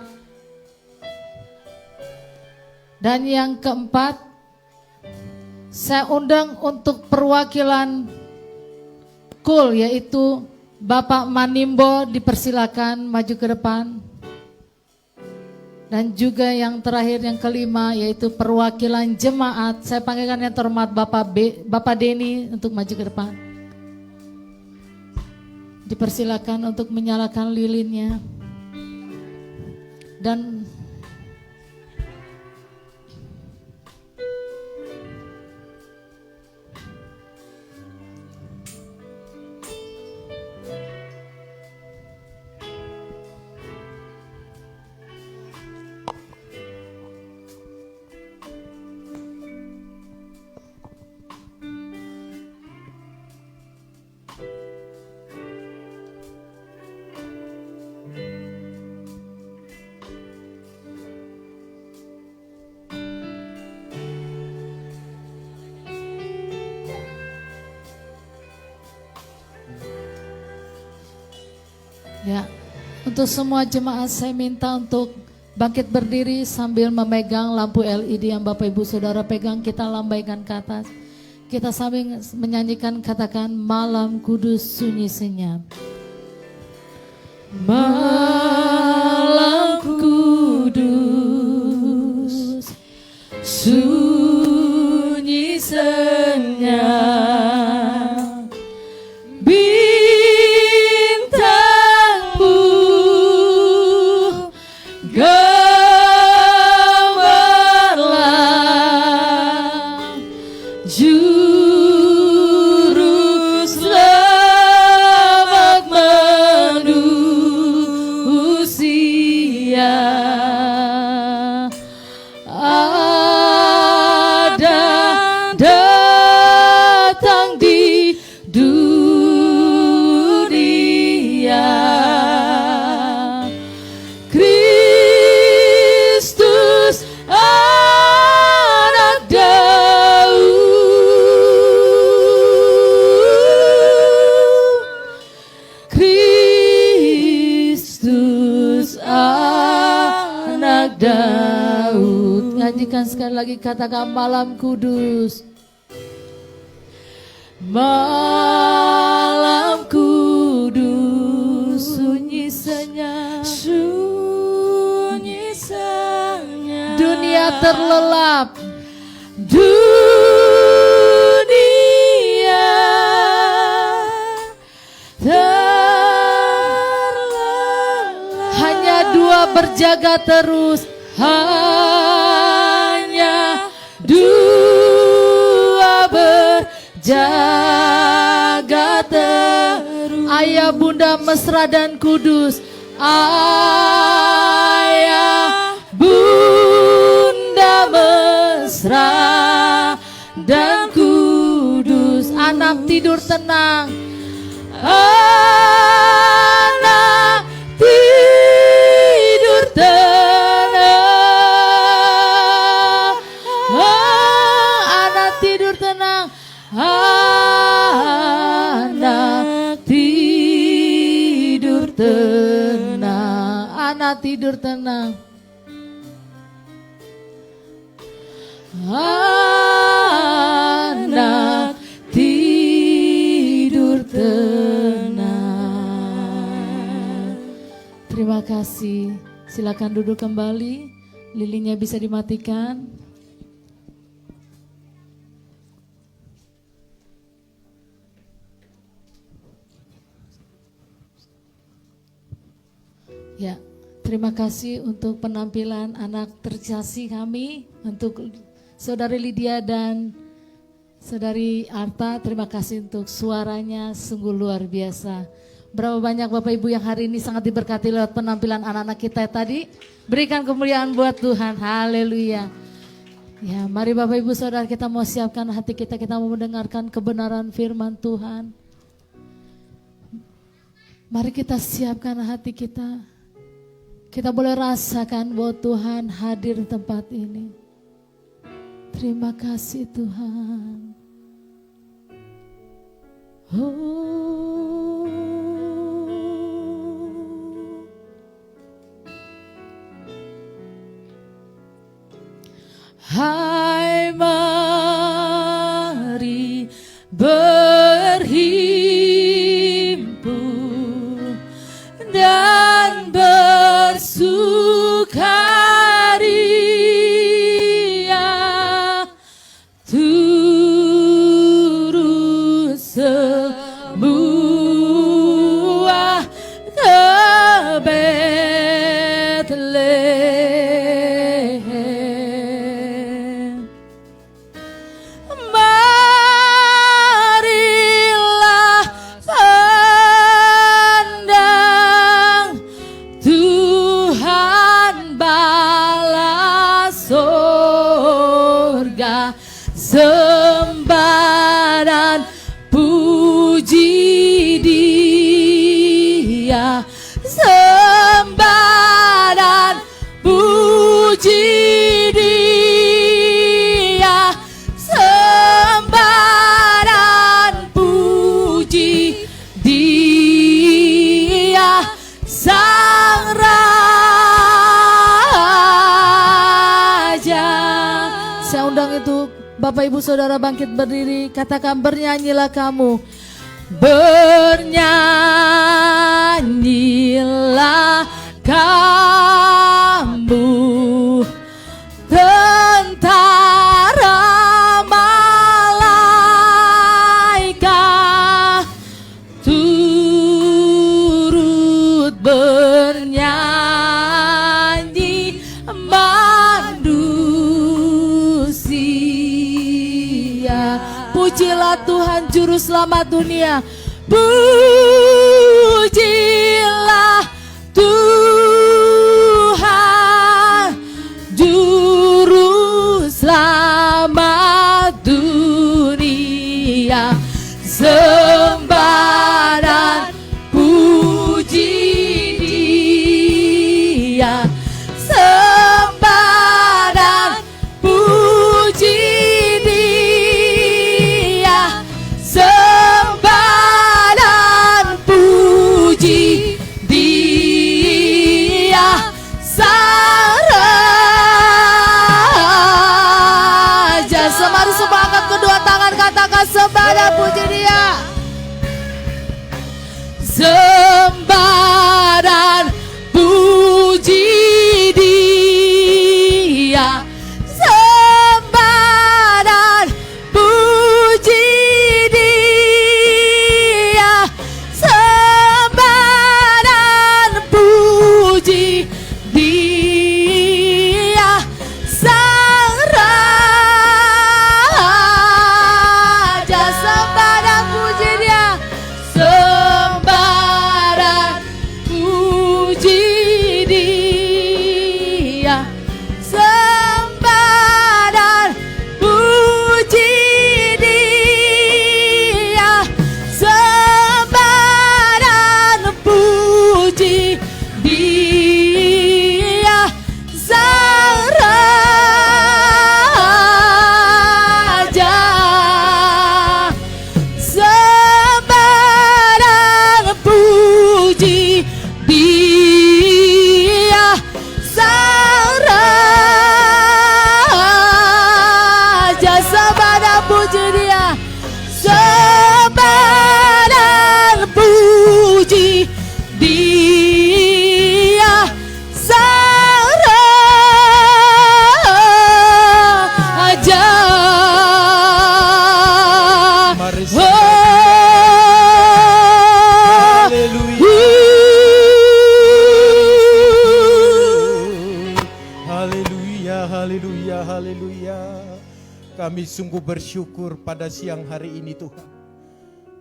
Dan yang keempat, saya undang untuk perwakilan KUL yaitu Bapak Manimbo, dipersilakan maju ke depan. Dan juga yang terakhir yang kelima yaitu perwakilan jemaat. Saya panggilkan yang terhormat Bapak Denny untuk maju ke depan. Dipersilakan untuk menyalakan lilinnya. Dan ya, untuk semua jemaat saya minta untuk bangkit berdiri sambil memegang lampu LED yang Bapak Ibu Saudara pegang, kita lambaikan ke atas. Kita sambil menyanyikan, katakan malam kudus sunyi senyap. Malam kudus sunyi senyap, bintangmu gemerlap, juru selamat manusia ada datang di dunia. Kristus anak Daud, Kristus anak Daud. Nyanyikan sekali lagi, katakan malam kudus. Malam kudus sunyi senyap, sunyi senyap, dunia terlelap, dunia terlelap, hanya dua berjaga terus, hanya dua berjaga terus. Ayah bunda mesra dan kudus, ayah bunda mesra dan kudus. Anak tidur tenang, anak tidur tenang, anak tidur tenang, anak tidur tenang, anak tidur tenang, anak tidur tenang. Terima kasih. Silakan duduk kembali. Lilinnya bisa dimatikan. Ya, terima kasih untuk penampilan anak terkasih kami, untuk Saudari Lydia dan Saudari Arta. Terima kasih untuk suaranya, sungguh luar biasa. Berapa banyak Bapak Ibu yang hari ini sangat diberkati lewat penampilan anak-anak kita tadi. Berikan kemuliaan buat Tuhan, haleluya. Ya, mari Bapak Ibu Saudara, kita mau siapkan hati kita mau mendengarkan kebenaran firman Tuhan. Mari kita siapkan hati kita. Kita boleh rasakan bahwa Tuhan hadir di tempat ini. Terima kasih Tuhan. Oh. Hai mari berhimpun dan bersukaria, turut semua ke Betlehem. Marilah pandang Tuhan bala sorga, sembah dan puji Dia, sembah dan puji Dia, sembah dan puji Dia, Sang Raja. Saya undang itu Bapak Ibu Saudara bangkit berdiri, katakan bernyanyilah kamu. Bernyanyilah kamu, tentara malaikat, turut bernyanyi manusia. Pujilah Tuhan Juru Selamat dunia. Pujilah Tuhan Juru Selamat dunia. Sembah dan puji Dia, sembah dan puji Dia, sembah dan puji Dia, Sang Raja. Mari semua angkat kedua tangan, katakan sembah dan puji Dia. Sembah dan puji Dia, sembah dan puji Dia, sembah dan puji Dia, Sang Raja. Sembah dan puji Dia, sembah dan puji Dia, sembah dan puji Dia, sembah dan puji Dia, Sang Raja. Sembah dan puji Dia, Sang Raja. Sembah dan puji Dia, sembah dan puji Dia, Sang Raja. Mari Oh. Haleluya, haleluya, haleluya. Kami sungguh bersyukur pada siang hari ini Tuhan.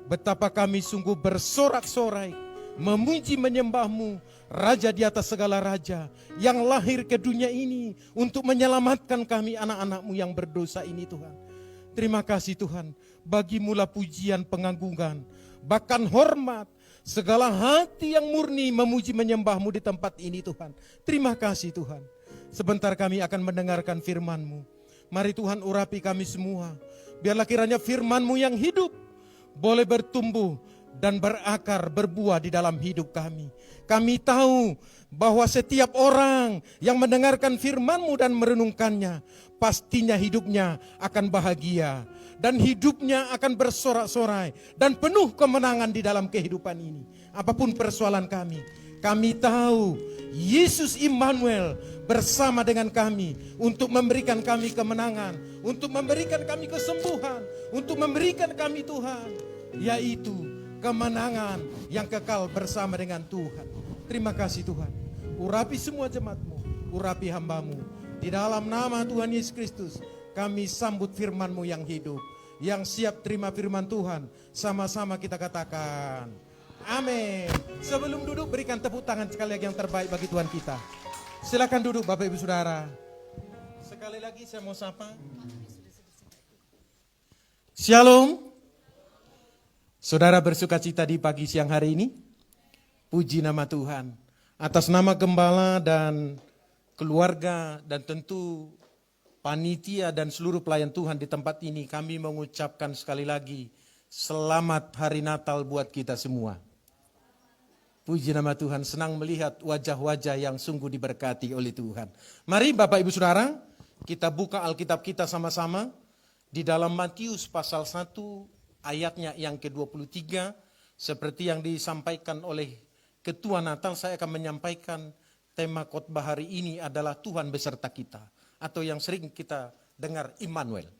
Betapa kami sungguh bersorak-sorai, memuji menyembah-Mu, Raja di atas segala raja, yang lahir ke dunia ini untuk menyelamatkan kami anak-anak-Mu yang berdosa ini Tuhan. Terima kasih Tuhan, bagi-Mu lah pujian pengagungan, bahkan hormat, segala hati yang murni memuji menyembah-Mu di tempat ini Tuhan. Terima kasih Tuhan. Sebentar kami akan mendengarkan firman-Mu. Mari Tuhan urapi kami semua. Biarlah kiranya firman-Mu yang hidup boleh bertumbuh dan berakar, berbuah di dalam hidup kami. Kami tahu bahwa setiap orang yang mendengarkan firman-Mu dan merenungkannya, pastinya hidupnya akan bahagia. Dan hidupnya akan bersorak-sorai dan penuh kemenangan di dalam kehidupan ini. Apapun persoalan kami tahu Yesus Immanuel bersama dengan kami untuk memberikan kami kemenangan, untuk memberikan kami kesembuhan, untuk memberikan kami Tuhan, yaitu kemenangan yang kekal bersama dengan Tuhan. Terima kasih Tuhan. Urapi semua jemaat-Mu, urapi hamba-Mu. Di dalam nama Tuhan Yesus Kristus, kami sambut firman-Mu yang hidup, yang siap terima firman Tuhan. Sama-sama kita katakan, amin. Sebelum duduk, berikan tepuk tangan sekali lagi yang terbaik bagi Tuhan kita. Silakan duduk Bapak Ibu Saudara. Sekali lagi saya mau sapa. Shalom. Saudara bersuka cita di pagi siang hari ini? Puji nama Tuhan. Atas nama gembala dan keluarga dan tentu panitia dan seluruh pelayan Tuhan di tempat ini, kami mengucapkan sekali lagi selamat hari Natal buat kita semua. Puji nama Tuhan, senang melihat wajah-wajah yang sungguh diberkati oleh Tuhan. Mari Bapak Ibu Saudara, kita buka Alkitab kita sama-sama di dalam Matius pasal 1 ayatnya yang ke-23. Seperti yang disampaikan oleh Ketua Natal, saya akan menyampaikan tema khotbah hari ini adalah Tuhan beserta kita, atau yang sering kita dengar Immanuel.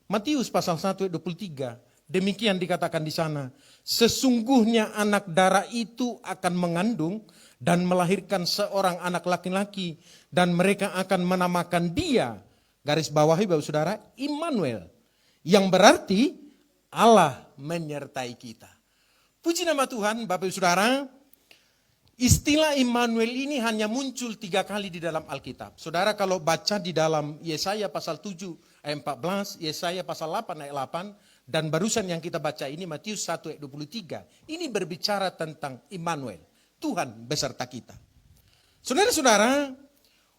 Matius pasal 1 ayat 23. Demikian dikatakan di sana, sesungguhnya anak darah itu akan mengandung dan melahirkan seorang anak laki-laki dan mereka akan menamakan dia, garis bawahi Bapak Saudara, Immanuel, yang berarti Allah menyertai kita. Puji nama Tuhan Bapak Saudara, istilah Immanuel ini hanya muncul 3 kali di dalam Alkitab. Saudara kalau baca di dalam Yesaya pasal 7 ayat 14, Yesaya pasal 8 ayat 8, dan barusan yang kita baca ini Matius 1 ayat 23. Ini berbicara tentang Immanuel, Tuhan beserta kita. Saudara-saudara,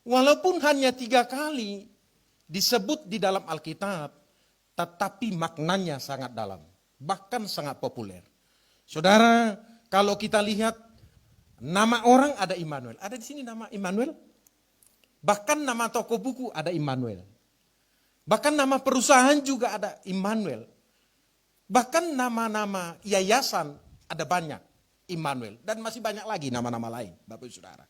walaupun hanya 3 kali disebut di dalam Alkitab, tetapi maknanya sangat dalam, bahkan sangat populer. Saudara, kalau kita lihat nama orang ada Immanuel. Ada di sini nama Immanuel? Bahkan nama toko buku ada Immanuel. Bahkan nama perusahaan juga ada Immanuel. Bahkan nama-nama yayasan ada banyak Immanuel. Dan masih banyak lagi nama-nama lain Bapak Ibu Saudara.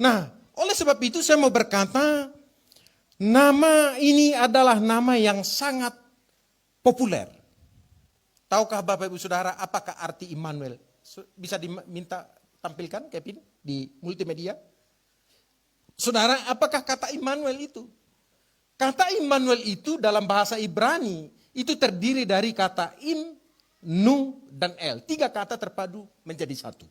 Nah, oleh sebab itu saya mau berkata, nama ini adalah nama yang sangat populer. Tahukah Bapak Ibu Saudara apakah arti Immanuel? Bisa diminta tampilkan Kevin di multimedia. Saudara, apakah kata Immanuel itu? Kata Immanuel itu dalam bahasa Ibrani itu terdiri dari kata Im, Nu, dan El. 3 kata terpadu menjadi satu.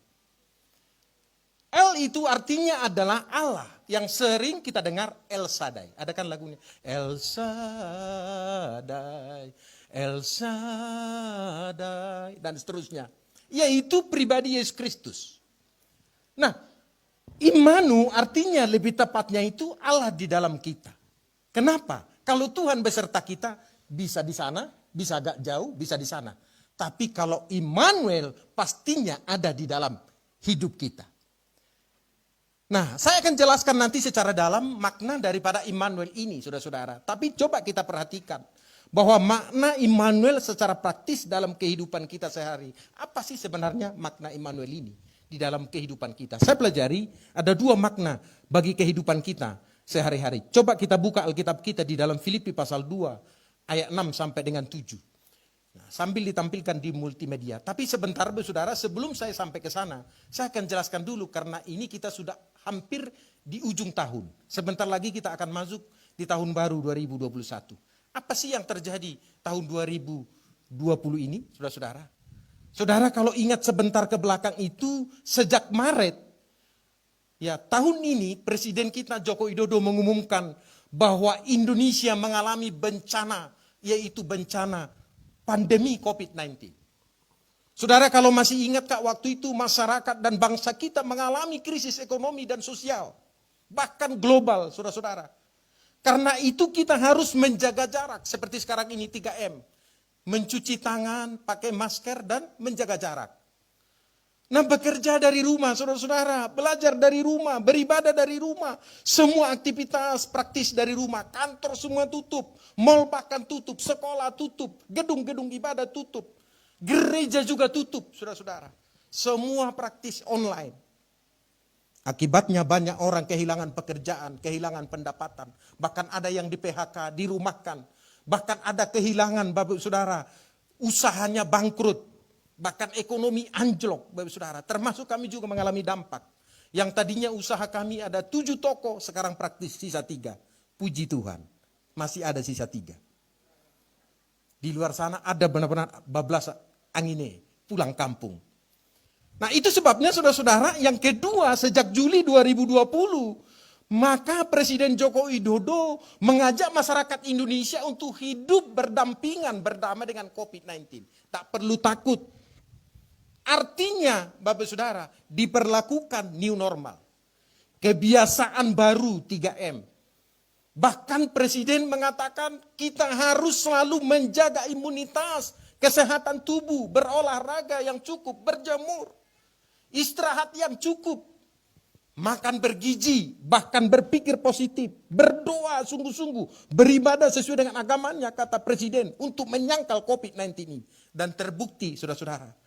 El itu artinya adalah Allah yang sering kita dengar El Shaddai. Ada kan lagunya? El Shaddai, El Shaddai, dan seterusnya. Yaitu pribadi Yesus Kristus. Nah, Immanu artinya lebih tepatnya itu Allah di dalam kita. Kenapa? Kalau Tuhan beserta kita, bisa di sana, bisa agak jauh, bisa di sana. Tapi kalau Immanuel pastinya ada di dalam hidup kita. Nah, saya akan jelaskan nanti secara dalam makna daripada Immanuel ini, saudara-saudara. Tapi coba kita perhatikan bahwa makna Immanuel secara praktis dalam kehidupan kita sehari. Apa sih sebenarnya makna Immanuel ini di dalam kehidupan kita? Saya pelajari ada 2 makna bagi kehidupan kita sehari-hari. Coba kita buka Alkitab kita di dalam Filipi pasal 2 ayat 6 sampai dengan 7. Nah, sambil ditampilkan di multimedia. Tapi sebentar saudara, sebelum saya sampai ke sana, saya akan jelaskan dulu karena ini kita sudah hampir di ujung tahun. Sebentar lagi kita akan masuk di tahun baru 2021. Apa sih yang terjadi tahun 2020 ini, saudara-saudara? Saudara kalau ingat sebentar ke belakang itu, sejak Maret, ya tahun ini Presiden kita Joko Widodo mengumumkan bahwa Indonesia mengalami bencana, yaitu bencana pandemi COVID-19. Saudara, kalau masih ingat Kak, waktu itu masyarakat dan bangsa kita mengalami krisis ekonomi dan sosial. Bahkan global, saudara-saudara. Karena itu kita harus menjaga jarak. Seperti sekarang ini 3M. Mencuci tangan, pakai masker, dan menjaga jarak. Nah, bekerja dari rumah, saudara-saudara. Belajar dari rumah, beribadah dari rumah. Semua aktivitas praktis dari rumah. Kantor semua tutup. Mal bahkan tutup. Sekolah tutup. Gedung-gedung ibadah tutup. Gereja juga tutup, saudara-saudara. Semua praktis online. Akibatnya banyak orang kehilangan pekerjaan, kehilangan pendapatan. Bahkan ada yang di PHK, dirumahkan. Bahkan ada kehilangan, Bapak Saudara, usahanya bangkrut. Bahkan ekonomi anjlok, Bapak Saudara. Termasuk kami juga mengalami dampak. Yang tadinya usaha kami ada 7 toko, sekarang praktis sisa 3. Puji Tuhan, masih ada sisa 3. Di luar sana ada benar-benar bablas angine, pulang kampung. Nah, itu sebabnya saudara-saudara, yang kedua sejak Juli 2020, maka Presiden Joko Widodo mengajak masyarakat Indonesia untuk hidup berdampingan, berdamai dengan COVID-19. Tak perlu takut. Artinya, Bapak Saudara, diperlakukan new normal. Kebiasaan baru 3M. Bahkan Presiden mengatakan kita harus selalu menjaga imunitas, kesehatan tubuh, berolahraga yang cukup, berjemur, istirahat yang cukup, makan bergizi, bahkan berpikir positif, berdoa sungguh-sungguh, beribadah sesuai dengan agamanya, kata Presiden, untuk menyangkal COVID-19 ini. Dan terbukti, saudara-saudara,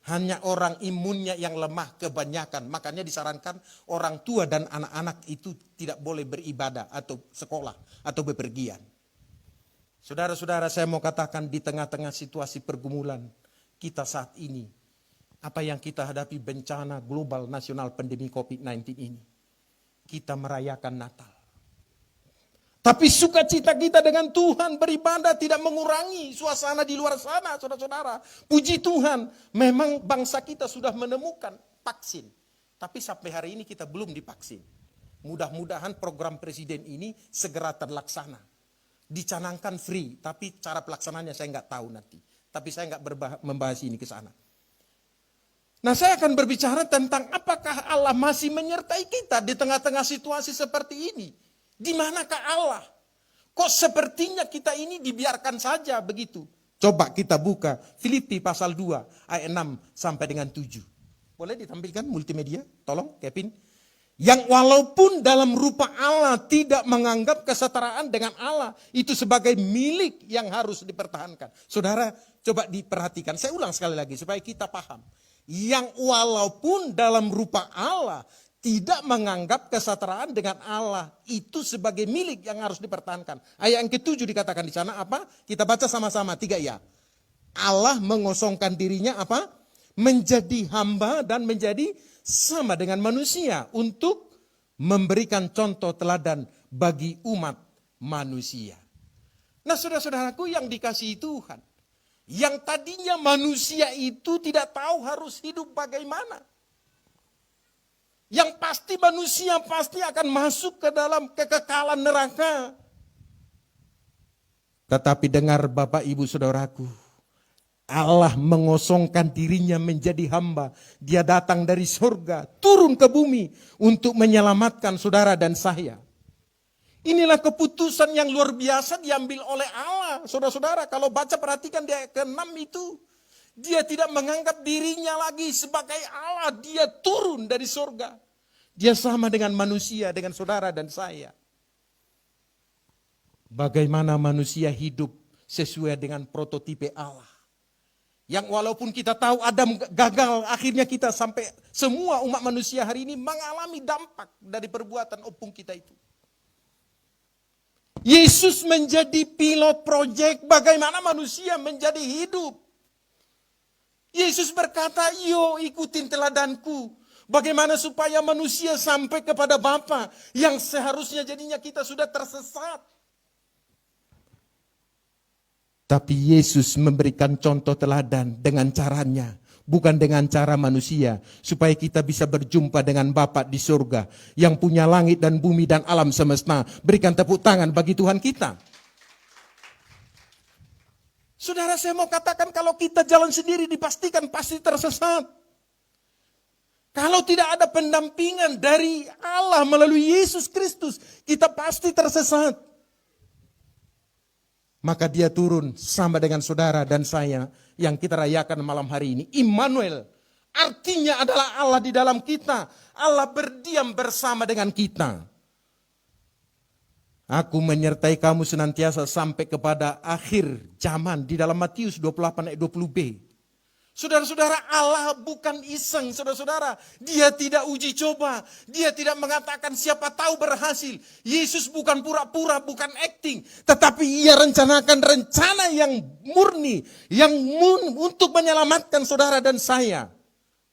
hanya orang imunnya yang lemah kebanyakan. Makanya disarankan orang tua dan anak-anak itu tidak boleh beribadah atau sekolah atau bepergian. Saudara-saudara, saya mau katakan di tengah-tengah situasi pergumulan kita saat ini, apa yang kita hadapi bencana global nasional pandemi COVID-19 ini, kita merayakan Natal. Tapi sukacita kita dengan Tuhan beribadah tidak mengurangi suasana di luar sana, saudara-saudara. Puji Tuhan, memang bangsa kita sudah menemukan vaksin. Tapi sampai hari ini kita belum divaksin. Mudah-mudahan program Presiden ini segera terlaksana. Dicanangkan free, tapi cara pelaksananya saya nggak tahu nanti. Tapi saya nggak membahas ini ke sana. Nah, saya akan berbicara tentang apakah Allah masih menyertai kita di tengah-tengah situasi seperti ini. Di manakah Allah? Kok sepertinya kita ini dibiarkan saja begitu? Coba kita buka Filipi pasal 2 ayat 6 sampai dengan 7. Boleh ditampilkan multimedia? Tolong Kevin. Yang walaupun dalam rupa Allah tidak menganggap kesetaraan dengan Allah itu sebagai milik yang harus dipertahankan. Saudara, coba diperhatikan. Saya ulang sekali lagi supaya kita paham. Yang walaupun dalam rupa Allah tidak menganggap kesetaraan dengan Allah itu sebagai milik yang harus dipertahankan. Ayat yang ke-7 dikatakan di sana apa? Kita baca sama-sama 3 ya. Allah mengosongkan dirinya apa? Menjadi hamba dan menjadi sama dengan manusia untuk memberikan contoh teladan bagi umat manusia. Nah, saudara-saudaraku yang dikasihi Tuhan, yang tadinya manusia itu tidak tahu harus hidup bagaimana. Yang pasti manusia pasti akan masuk ke dalam kekekalan neraka. Tetapi dengar Bapak Ibu Saudaraku, Allah mengosongkan dirinya menjadi hamba. Dia datang dari surga, turun ke bumi untuk menyelamatkan saudara dan saya. Inilah keputusan yang luar biasa diambil oleh Allah. Saudara-saudara, kalau baca perhatikan di ayat ke-6 itu. Dia tidak menganggap dirinya lagi sebagai Allah. Dia turun dari surga. Dia sama dengan manusia, dengan saudara dan saya. Bagaimana manusia hidup sesuai dengan prototipe Allah. Yang walaupun kita tahu Adam gagal, akhirnya kita sampai semua umat manusia hari ini mengalami dampak dari perbuatan opung kita itu. Yesus menjadi pilot proyek bagaimana manusia menjadi hidup. Yesus berkata, "Yo ikutin teladanku." Bagaimana supaya manusia sampai kepada Bapa yang seharusnya jadinya kita sudah tersesat. Tapi Yesus memberikan contoh teladan dengan caranya. Bukan dengan cara manusia. Supaya kita bisa berjumpa dengan Bapa di surga. Yang punya langit dan bumi dan alam semesta. Berikan tepuk tangan bagi Tuhan kita. Saudara, saya mau katakan kalau kita jalan sendiri dipastikan pasti tersesat. Kalau tidak ada pendampingan dari Allah melalui Yesus Kristus, kita pasti tersesat. Maka dia turun sama dengan saudara dan saya yang kita rayakan malam hari ini. Immanuel, artinya adalah Allah di dalam kita. Allah berdiam bersama dengan kita. Aku menyertai kamu senantiasa sampai kepada akhir zaman di dalam Matius 28 ayat 20b. Saudara-saudara, Allah bukan iseng, saudara-saudara. Dia tidak uji coba. Dia tidak mengatakan siapa tahu berhasil. Yesus bukan pura-pura, bukan acting. Tetapi ia rencanakan rencana yang murni. Untuk menyelamatkan saudara dan saya.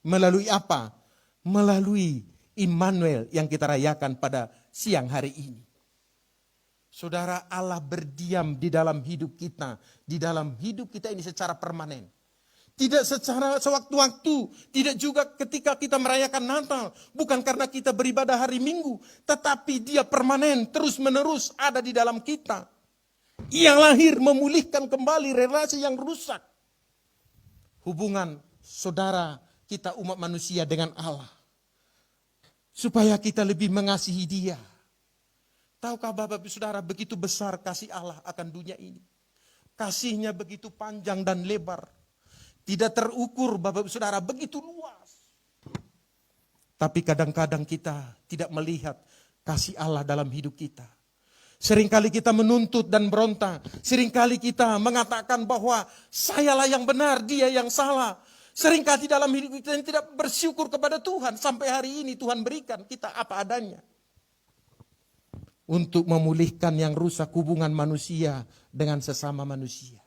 Melalui apa? Melalui Immanuel yang kita rayakan pada siang hari ini. Saudara, Allah berdiam di dalam hidup kita. Di dalam hidup kita ini secara permanen. Tidak secara sewaktu-waktu. Tidak juga ketika kita merayakan Natal. Bukan karena kita beribadah hari Minggu. Tetapi dia permanen, terus menerus ada di dalam kita. Ia lahir memulihkan kembali relasi yang rusak. Hubungan saudara kita umat manusia dengan Allah. Supaya kita lebih mengasihi dia. Tahukah Bapak Ibu Saudara, begitu besar kasih Allah akan dunia ini. Kasihnya begitu panjang dan lebar. Tidak terukur Bapak Ibu Saudara, begitu luas. Tapi kadang-kadang kita tidak melihat kasih Allah dalam hidup kita. Seringkali kita menuntut dan berontak. Seringkali kita mengatakan bahwa sayalah yang benar, dia yang salah. Seringkali dalam hidup kita tidak bersyukur kepada Tuhan. Sampai hari ini Tuhan berikan kita apa adanya. Untuk memulihkan yang rusak hubungan manusia dengan sesama manusia.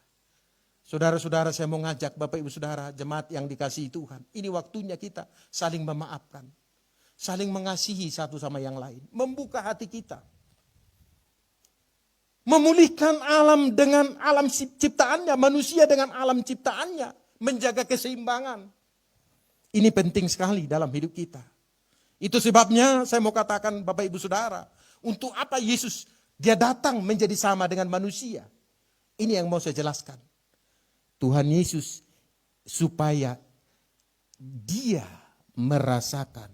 Saudara-saudara, saya mau ngajak Bapak Ibu Saudara, jemaat yang dikasihi Tuhan. Ini waktunya kita saling memaafkan. Saling mengasihi satu sama yang lain. Membuka hati kita. Memulihkan alam dengan alam ciptaannya. Manusia dengan alam ciptaannya. Menjaga keseimbangan. Ini penting sekali dalam hidup kita. Itu sebabnya saya mau katakan Bapak Ibu Saudara. Untuk apa Yesus dia datang menjadi sama dengan manusia? Ini yang mau saya jelaskan. Tuhan Yesus supaya dia merasakan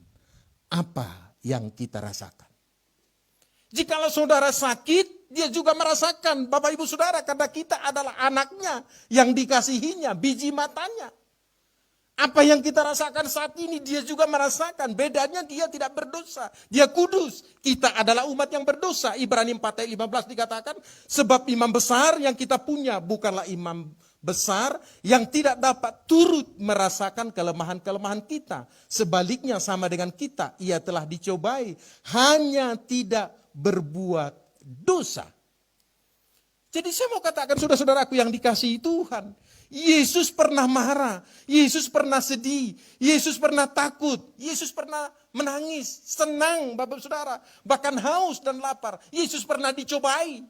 apa yang kita rasakan. Jikalau saudara sakit, dia juga merasakan Bapak Ibu Saudara karena kita adalah anaknya yang dikasihinya, biji matanya. Apa yang kita rasakan saat ini dia juga merasakan. Bedanya dia tidak berdosa. Dia kudus. Kita adalah umat yang berdosa. Ibrani 4 ayat 15 dikatakan. Sebab imam besar yang kita punya bukanlah imam besar yang tidak dapat turut merasakan kelemahan-kelemahan kita. Sebaliknya sama dengan kita. Ia telah dicobai. Hanya tidak berbuat dosa. Jadi saya mau katakan saudara-saudaraku yang dikasihi Tuhan. Yesus pernah marah, Yesus pernah sedih, Yesus pernah takut, Yesus pernah menangis, senang Bapak Saudara, bahkan haus dan lapar. Yesus pernah dicobai.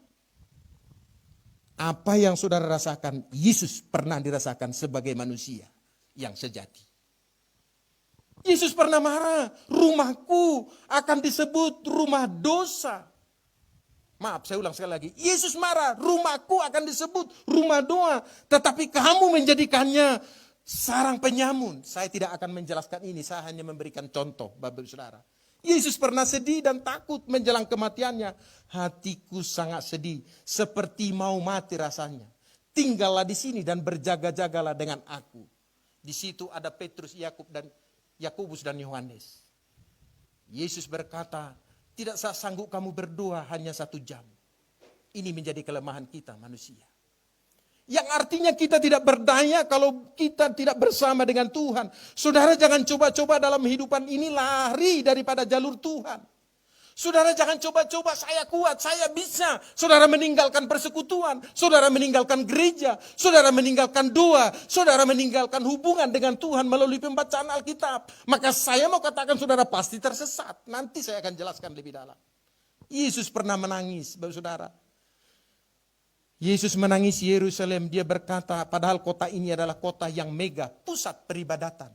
Apa yang saudara rasakan, Yesus pernah dirasakan sebagai manusia yang sejati. Yesus pernah marah, rumahku akan disebut rumah dosa. Maaf, saya ulang sekali lagi. Yesus marah, rumahku akan disebut rumah doa. Tetapi kamu menjadikannya sarang penyamun. Saya tidak akan menjelaskan ini, saya hanya memberikan contoh, Bapak Saudara. Yesus pernah sedih dan takut menjelang kematiannya. Hatiku sangat sedih, seperti mau mati rasanya. Tinggallah di sini dan berjaga-jagalah dengan aku. Di situ ada Petrus, Yakobus dan Yohanes. Yesus berkata, tidak sanggup kamu berdoa hanya 1 jam. Ini menjadi kelemahan kita manusia. Yang artinya kita tidak berdaya kalau kita tidak bersama dengan Tuhan. Saudara jangan coba-coba dalam kehidupan ini lari daripada jalur Tuhan. Saudara jangan coba-coba saya kuat, saya bisa. Saudara meninggalkan persekutuan, saudara meninggalkan gereja, saudara meninggalkan doa, saudara meninggalkan hubungan dengan Tuhan melalui pembacaan Alkitab. Maka saya mau katakan saudara pasti tersesat. Nanti saya akan jelaskan lebih dalam. Yesus pernah menangis, Bapak Saudara. Yesus menangis Yerusalem, dia berkata padahal kota ini adalah kota yang mega, pusat peribadatan.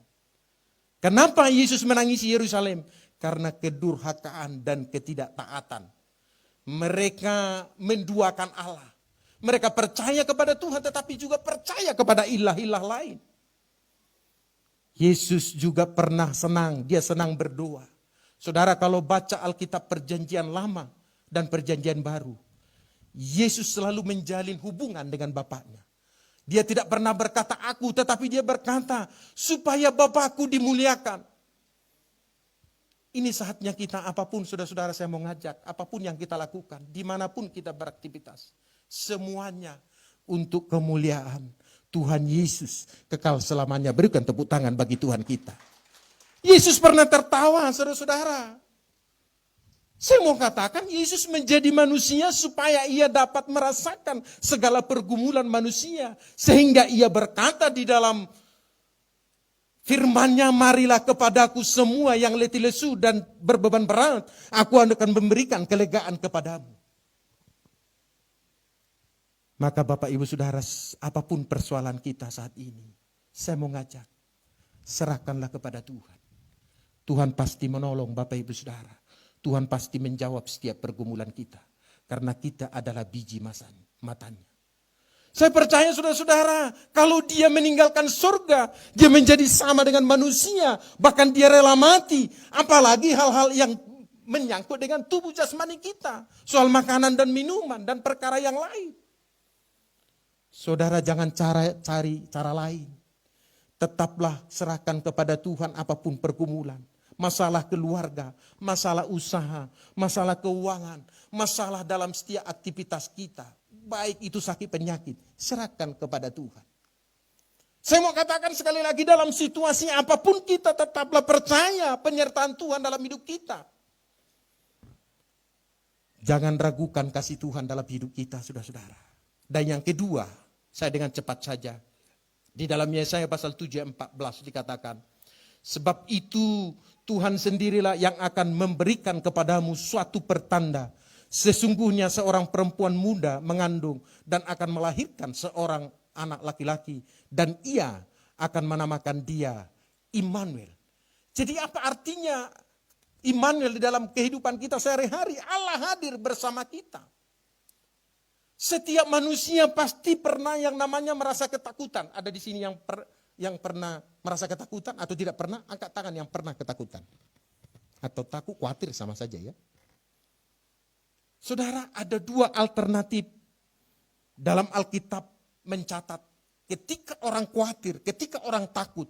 Kenapa Yesus menangis Yerusalem? Karena kedurhakaan dan ketidaktaatan. Mereka menduakan Allah. Mereka percaya kepada Tuhan tetapi juga percaya kepada ilah-ilah lain. Yesus juga pernah senang, dia senang berdoa. Saudara kalau baca Alkitab Perjanjian Lama dan Perjanjian Baru, Yesus selalu menjalin hubungan dengan Bapaknya. Dia tidak pernah berkata aku, tetapi dia berkata supaya Bapakku dimuliakan. Ini saatnya kita apapun saudara-saudara saya mau ngajak, apapun yang kita lakukan, dimanapun kita beraktivitas. Semuanya untuk kemuliaan Tuhan Yesus kekal selamanya. Berikan tepuk tangan bagi Tuhan kita. Yesus pernah tertawa saudara-saudara. Saya mau katakan Yesus menjadi manusia supaya ia dapat merasakan segala pergumulan manusia. Sehingga ia berkata di dalam firman-Nya, marilah kepadaku semua yang letih lesu dan berbeban berat. Aku akan memberikan kelegaan kepadamu. Maka Bapak Ibu Saudara, apapun persoalan kita saat ini, saya mau ngajak, serahkanlah kepada Tuhan. Tuhan pasti menolong Bapak Ibu Saudara. Tuhan pasti menjawab setiap pergumulan kita. Karena kita adalah biji matanya. Saya percaya saudara-saudara, kalau dia meninggalkan surga, dia menjadi sama dengan manusia. Bahkan dia rela mati. Apalagi hal-hal yang menyangkut dengan tubuh jasmani kita. Soal makanan dan minuman dan perkara yang lain. Saudara jangan cari cara lain. Tetaplah serahkan kepada Tuhan apapun pergumulan. Masalah keluarga, masalah usaha, masalah keuangan, masalah dalam setiap aktivitas kita. Baik itu sakit penyakit, serahkan kepada Tuhan. Saya mau katakan sekali lagi, dalam situasi apapun kita tetaplah percaya penyertaan Tuhan dalam hidup kita. Jangan ragukan kasih Tuhan dalam hidup kita, saudara-saudara. Dan yang kedua, saya dengan cepat saja. Di dalam Yesaya pasal 7:14 dikatakan, sebab itu Tuhan sendirilah yang akan memberikan kepadamu suatu pertanda. Sesungguhnya seorang perempuan muda mengandung dan akan melahirkan seorang anak laki-laki. Dan ia akan menamakan dia Immanuel. Jadi apa artinya Immanuel di dalam kehidupan kita sehari-hari? Allah hadir bersama kita. Setiap manusia pasti pernah yang namanya merasa ketakutan. Ada di sini yang pernah merasa ketakutan atau tidak pernah? Angkat tangan yang pernah ketakutan. Atau takut, khawatir sama saja ya. Saudara, ada dua alternatif dalam Alkitab mencatat. Ketika orang khawatir, ketika orang takut,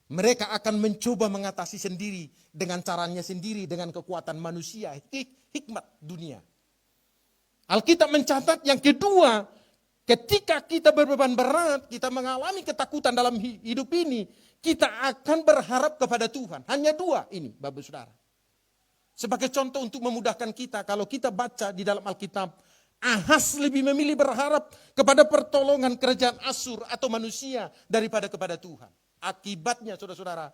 mereka akan mencoba mengatasi sendiri dengan caranya sendiri, dengan kekuatan manusia, hikmat dunia. Alkitab mencatat yang kedua, ketika kita berbeban berat, kita mengalami ketakutan dalam hidup ini, kita akan berharap kepada Tuhan. Hanya dua ini, Bapak Saudara. Sebagai contoh untuk memudahkan kita, kalau kita baca di dalam Alkitab, Ahaz lebih memilih berharap kepada pertolongan kerajaan Asyur atau manusia daripada kepada Tuhan. Akibatnya saudara-saudara,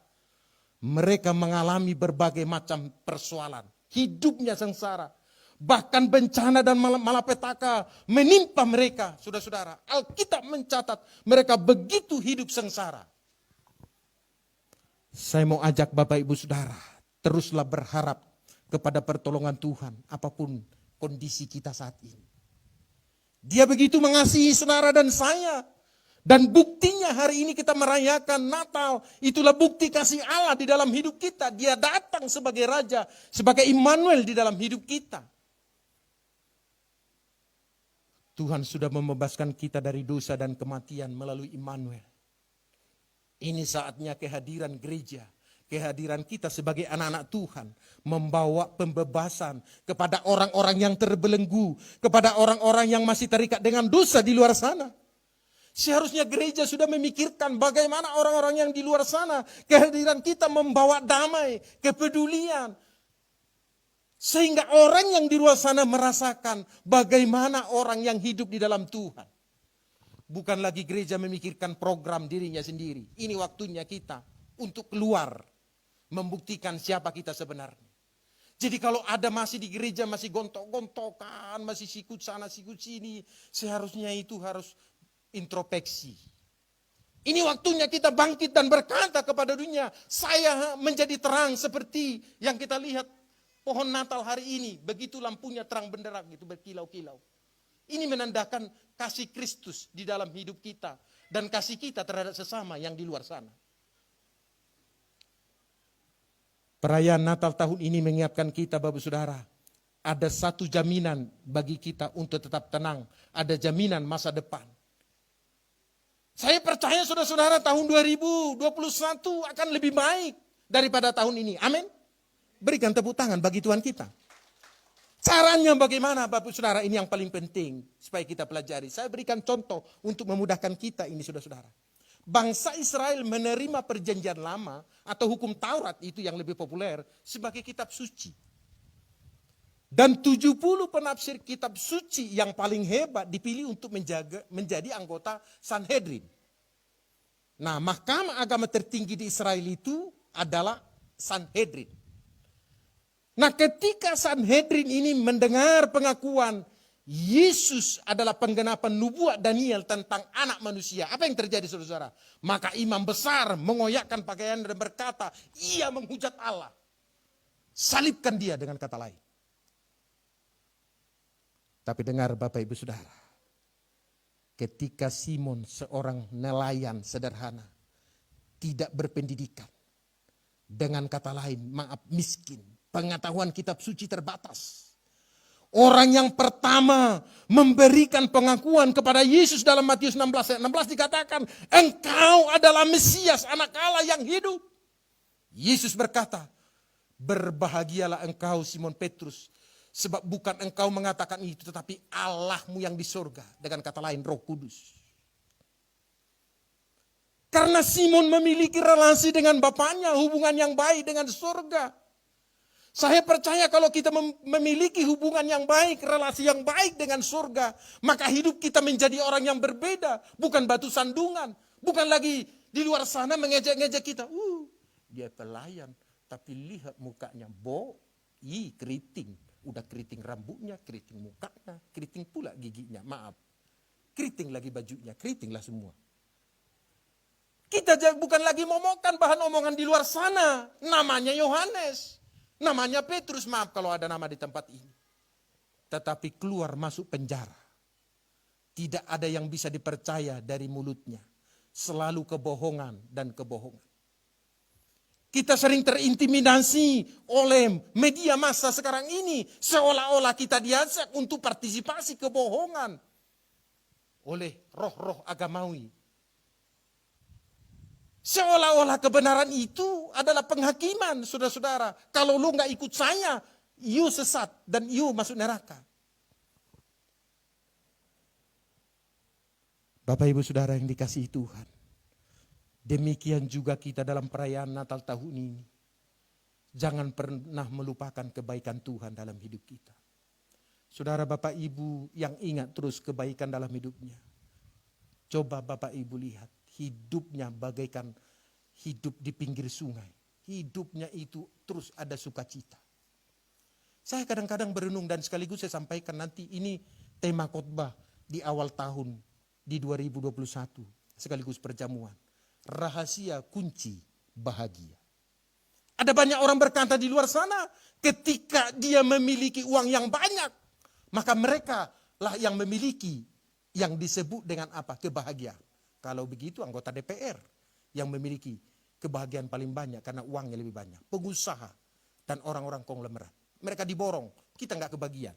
mereka mengalami berbagai macam persoalan. Hidupnya sengsara. Bahkan bencana dan malapetaka menimpa mereka, saudara-saudara. Alkitab mencatat mereka begitu hidup sengsara. Saya mau ajak Bapak Ibu Saudara, teruslah berharap kepada pertolongan Tuhan apapun kondisi kita saat ini. Dia begitu mengasihi saudara dan saya. Dan buktinya hari ini kita merayakan Natal. Itulah bukti kasih Allah di dalam hidup kita. Dia datang sebagai Raja, sebagai Immanuel di dalam hidup kita. Tuhan sudah membebaskan kita dari dosa dan kematian melalui Immanuel. Ini saatnya kehadiran gereja, kehadiran kita sebagai anak-anak Tuhan membawa pembebasan kepada orang-orang yang terbelenggu, kepada orang-orang yang masih terikat dengan dosa di luar sana. Seharusnya gereja sudah memikirkan bagaimana orang-orang yang di luar sana, kehadiran kita membawa damai, kepedulian. Sehingga orang yang di luar sana merasakan bagaimana orang yang hidup di dalam Tuhan. Bukan lagi gereja memikirkan program dirinya sendiri. Ini waktunya kita untuk keluar, membuktikan siapa kita sebenarnya. Jadi kalau ada masih di gereja, masih gontok-gontokan, masih sikut sana, sikut sini, seharusnya itu harus introspeksi. Ini waktunya kita bangkit dan berkata kepada dunia, saya menjadi terang seperti yang kita lihat pohon Natal hari ini. Begitu lampunya terang benderang, itu berkilau-kilau. Ini menandakan kasih Kristus di dalam hidup kita dan kasih kita terhadap sesama yang di luar sana. Perayaan Natal tahun ini mengingatkan kita, Bapak Saudara, ada satu jaminan bagi kita untuk tetap tenang, ada jaminan masa depan. Saya percaya saudara-saudara tahun 2021 akan lebih baik daripada tahun ini. Amin. Berikan tepuk tangan bagi Tuhan kita. Caranya bagaimana Bapak Saudara, ini yang paling penting supaya kita pelajari. Saya berikan contoh untuk memudahkan kita ini saudara-saudara. Bangsa Israel menerima perjanjian lama atau hukum Taurat itu yang lebih populer sebagai kitab suci. Dan 70 penafsir kitab suci yang paling hebat dipilih untuk menjadi anggota Sanhedrin. Nah, mahkamah agama tertinggi di Israel itu adalah Sanhedrin. Nah, ketika Sanhedrin ini mendengar pengakuan Yesus adalah penggenapan nubuat Daniel tentang anak manusia, apa yang terjadi saudara-saudara? Maka imam besar mengoyakkan pakaian dan berkata, ia menghujat Allah. Salibkan dia, dengan kata lain. Tapi dengar Bapak Ibu Saudara, ketika Simon seorang nelayan sederhana, tidak berpendidikan, dengan kata lain maaf miskin, pengetahuan kitab suci terbatas. Orang yang pertama memberikan pengakuan kepada Yesus dalam Matius 16 ayat 16 dikatakan, engkau adalah Mesias, anak Allah yang hidup. Yesus berkata, berbahagialah engkau Simon Petrus, sebab bukan engkau mengatakan itu, tetapi Allahmu yang di surga, dengan kata lain Roh Kudus. Karena Simon memiliki relasi dengan Bapaknya, hubungan yang baik dengan surga. Saya percaya kalau kita memiliki hubungan yang baik, relasi yang baik dengan surga, maka hidup kita menjadi orang yang berbeda, bukan batu sandungan, bukan lagi di luar sana mengejek-ngejek kita. Dia pelayan, tapi lihat mukanya, keriting. Udah keriting rambutnya, keriting mukanya, keriting pula giginya, maaf. Keriting lagi bajunya, keritinglah semua. Kita bukan lagi momokan bahan omongan di luar sana, namanya Yohanes. Namanya Petrus, maaf kalau ada nama di tempat ini. Tetapi keluar masuk penjara. Tidak ada yang bisa dipercaya dari mulutnya. Selalu kebohongan dan kebohongan. Kita sering terintimidasi oleh media massa sekarang ini. Seolah-olah kita diajak untuk partisipasi kebohongan oleh roh-roh agamawi. Seolah-olah kebenaran itu adalah penghakiman, saudara-saudara. Kalau lu gak ikut saya, you sesat dan you masuk neraka. Bapak Ibu Saudara yang dikasihi Tuhan. Demikian juga kita dalam perayaan Natal tahun ini. Jangan pernah melupakan kebaikan Tuhan dalam hidup kita. Saudara Bapak Ibu yang ingat terus kebaikan dalam hidupnya. Coba Bapak Ibu lihat. Hidupnya bagaikan hidup di pinggir sungai. Hidupnya itu terus ada sukacita. Saya kadang-kadang berenung dan sekaligus saya sampaikan nanti ini tema khotbah di awal tahun di 2021. Sekaligus perjamuan. Rahasia kunci bahagia. Ada banyak orang berkata di luar sana ketika dia memiliki uang yang banyak. Maka mereka lah yang memiliki yang disebut dengan apa? Kebahagiaan. Kalau begitu anggota DPR yang memiliki kebahagiaan paling banyak karena uangnya lebih banyak. Pengusaha dan orang-orang konglomerat. Mereka diborong, kita nggak kebagian.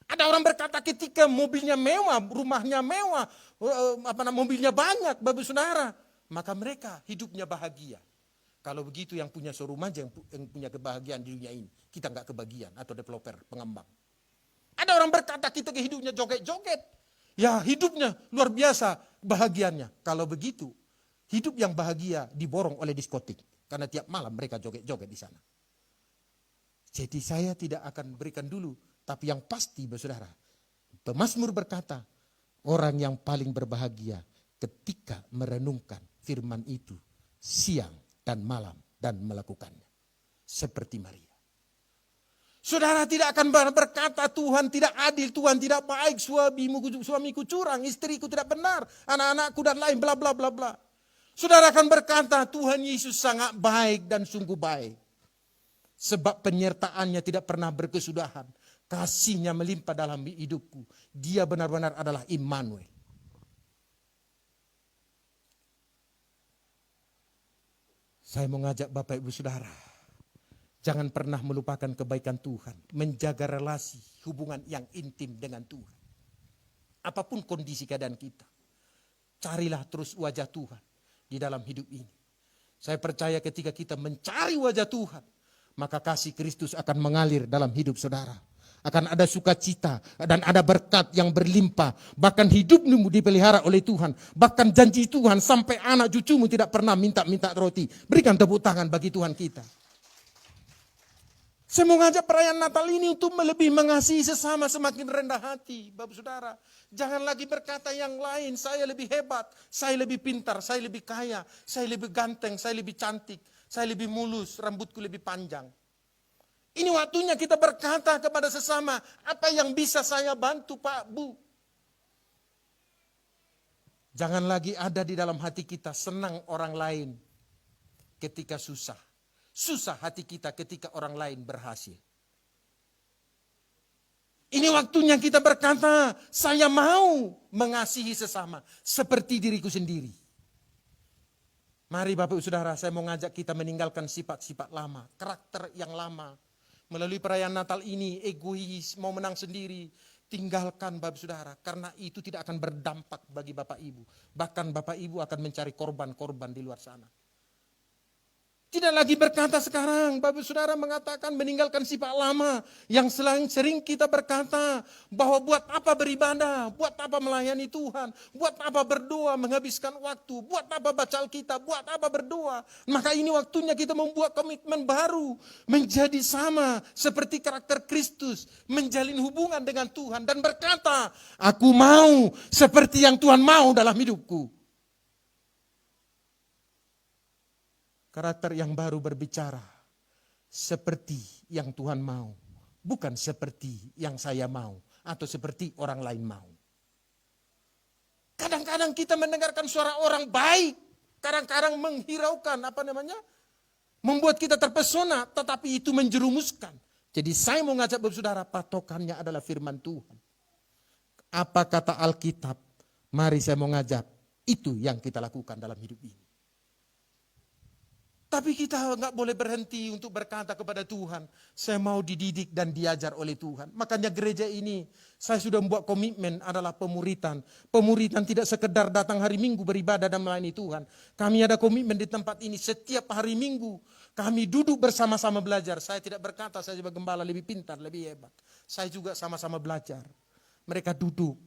Ada orang berkata ketika mobilnya mewah, rumahnya mewah, mobilnya banyak, Bapak Saudara. Maka mereka hidupnya bahagia. Kalau begitu yang punya showroom aja yang punya kebahagiaan di dunia ini. Kita nggak kebagian atau developer, pengembang. Ada orang berkata kita ke hidupnya joget-joget. Ya hidupnya luar biasa bahagianya. Kalau begitu hidup yang bahagia diborong oleh diskotik. Karena tiap malam mereka joget-joget di sana. Jadi saya tidak akan berikan dulu. Tapi yang pasti saudara. Pemazmur berkata. Orang yang paling berbahagia ketika merenungkan firman itu. Siang dan malam dan melakukannya. Seperti Maria. Saudara tidak akan berkata Tuhan tidak adil, Tuhan tidak baik, suamiku curang, istriku tidak benar, anak-anakku dan lain bla bla bla bla. Saudara akan berkata Tuhan Yesus sangat baik dan sungguh baik. Sebab penyertaannya tidak pernah berkesudahan. kasih-Nya melimpah dalam hidupku. Dia benar-benar adalah Immanuel. Saya mau ngajak Bapak Ibu Saudara, jangan pernah melupakan kebaikan Tuhan. Menjaga relasi, hubungan yang intim dengan Tuhan. Apapun kondisi keadaan kita, carilah terus wajah Tuhan di dalam hidup ini. Saya percaya ketika kita mencari wajah Tuhan, maka kasih Kristus akan mengalir dalam hidup saudara. Akan ada sukacita dan ada berkat yang berlimpah. Bahkan hidupmu dipelihara oleh Tuhan. Bahkan janji Tuhan sampai anak cucumu tidak pernah minta-minta roti. Berikan tepuk tangan bagi Tuhan kita. Saya mau ngajak perayaan Natal ini untuk lebih mengasihi sesama, semakin rendah hati. Bapak Saudara, jangan lagi berkata yang lain, saya lebih hebat, saya lebih pintar, saya lebih kaya, saya lebih ganteng, saya lebih cantik, saya lebih mulus, rambutku lebih panjang. Ini waktunya kita berkata kepada sesama, apa yang bisa saya bantu Pak, Bu? Jangan lagi ada di dalam hati kita senang orang lain ketika susah. Susah hati kita ketika orang lain berhasil. Ini waktunya kita berkata, saya mau mengasihi sesama seperti diriku sendiri. Mari Bapak Ibu Saudara, saya mau ngajak kita meninggalkan sifat-sifat lama, karakter yang lama. Melalui perayaan Natal ini, egois, mau menang sendiri. Tinggalkan Bapak Saudara, karena itu tidak akan berdampak bagi Bapak Ibu. Bahkan Bapak Ibu akan mencari korban-korban di luar sana. Tidak lagi berkata sekarang, Bapak Saudara mengatakan meninggalkan sifat lama. Yang sering kita berkata bahwa buat apa beribadah, buat apa melayani Tuhan, buat apa berdoa, menghabiskan waktu, buat apa baca Alkitab, buat apa berdoa. Maka ini waktunya kita membuat komitmen baru, menjadi sama seperti karakter Kristus, menjalin hubungan dengan Tuhan dan berkata, aku mau seperti yang Tuhan mau dalam hidupku. Karakter yang baru berbicara seperti yang Tuhan mau, bukan seperti yang saya mau atau seperti orang lain mau. Kadang-kadang kita mendengarkan suara orang baik, kadang-kadang menghiraukan, membuat kita terpesona, tetapi itu menjerumuskan. Jadi saya mau ngajak Bapak Saudara, patokannya adalah firman Tuhan. Apa kata Alkitab? Mari saya mau ngajak, itu yang kita lakukan dalam hidup ini. Tapi kita nggak boleh berhenti untuk berkata kepada Tuhan, saya mau dididik dan diajar oleh Tuhan. Makanya gereja ini, saya sudah membuat komitmen adalah pemuritan. Pemuritan tidak sekedar datang hari Minggu beribadah dan melayani Tuhan. Kami ada komitmen di tempat ini setiap hari Minggu. Kami duduk bersama-sama belajar. Saya tidak berkata saya sebagai gembala lebih pintar, lebih hebat. Saya juga sama-sama belajar. Mereka duduk,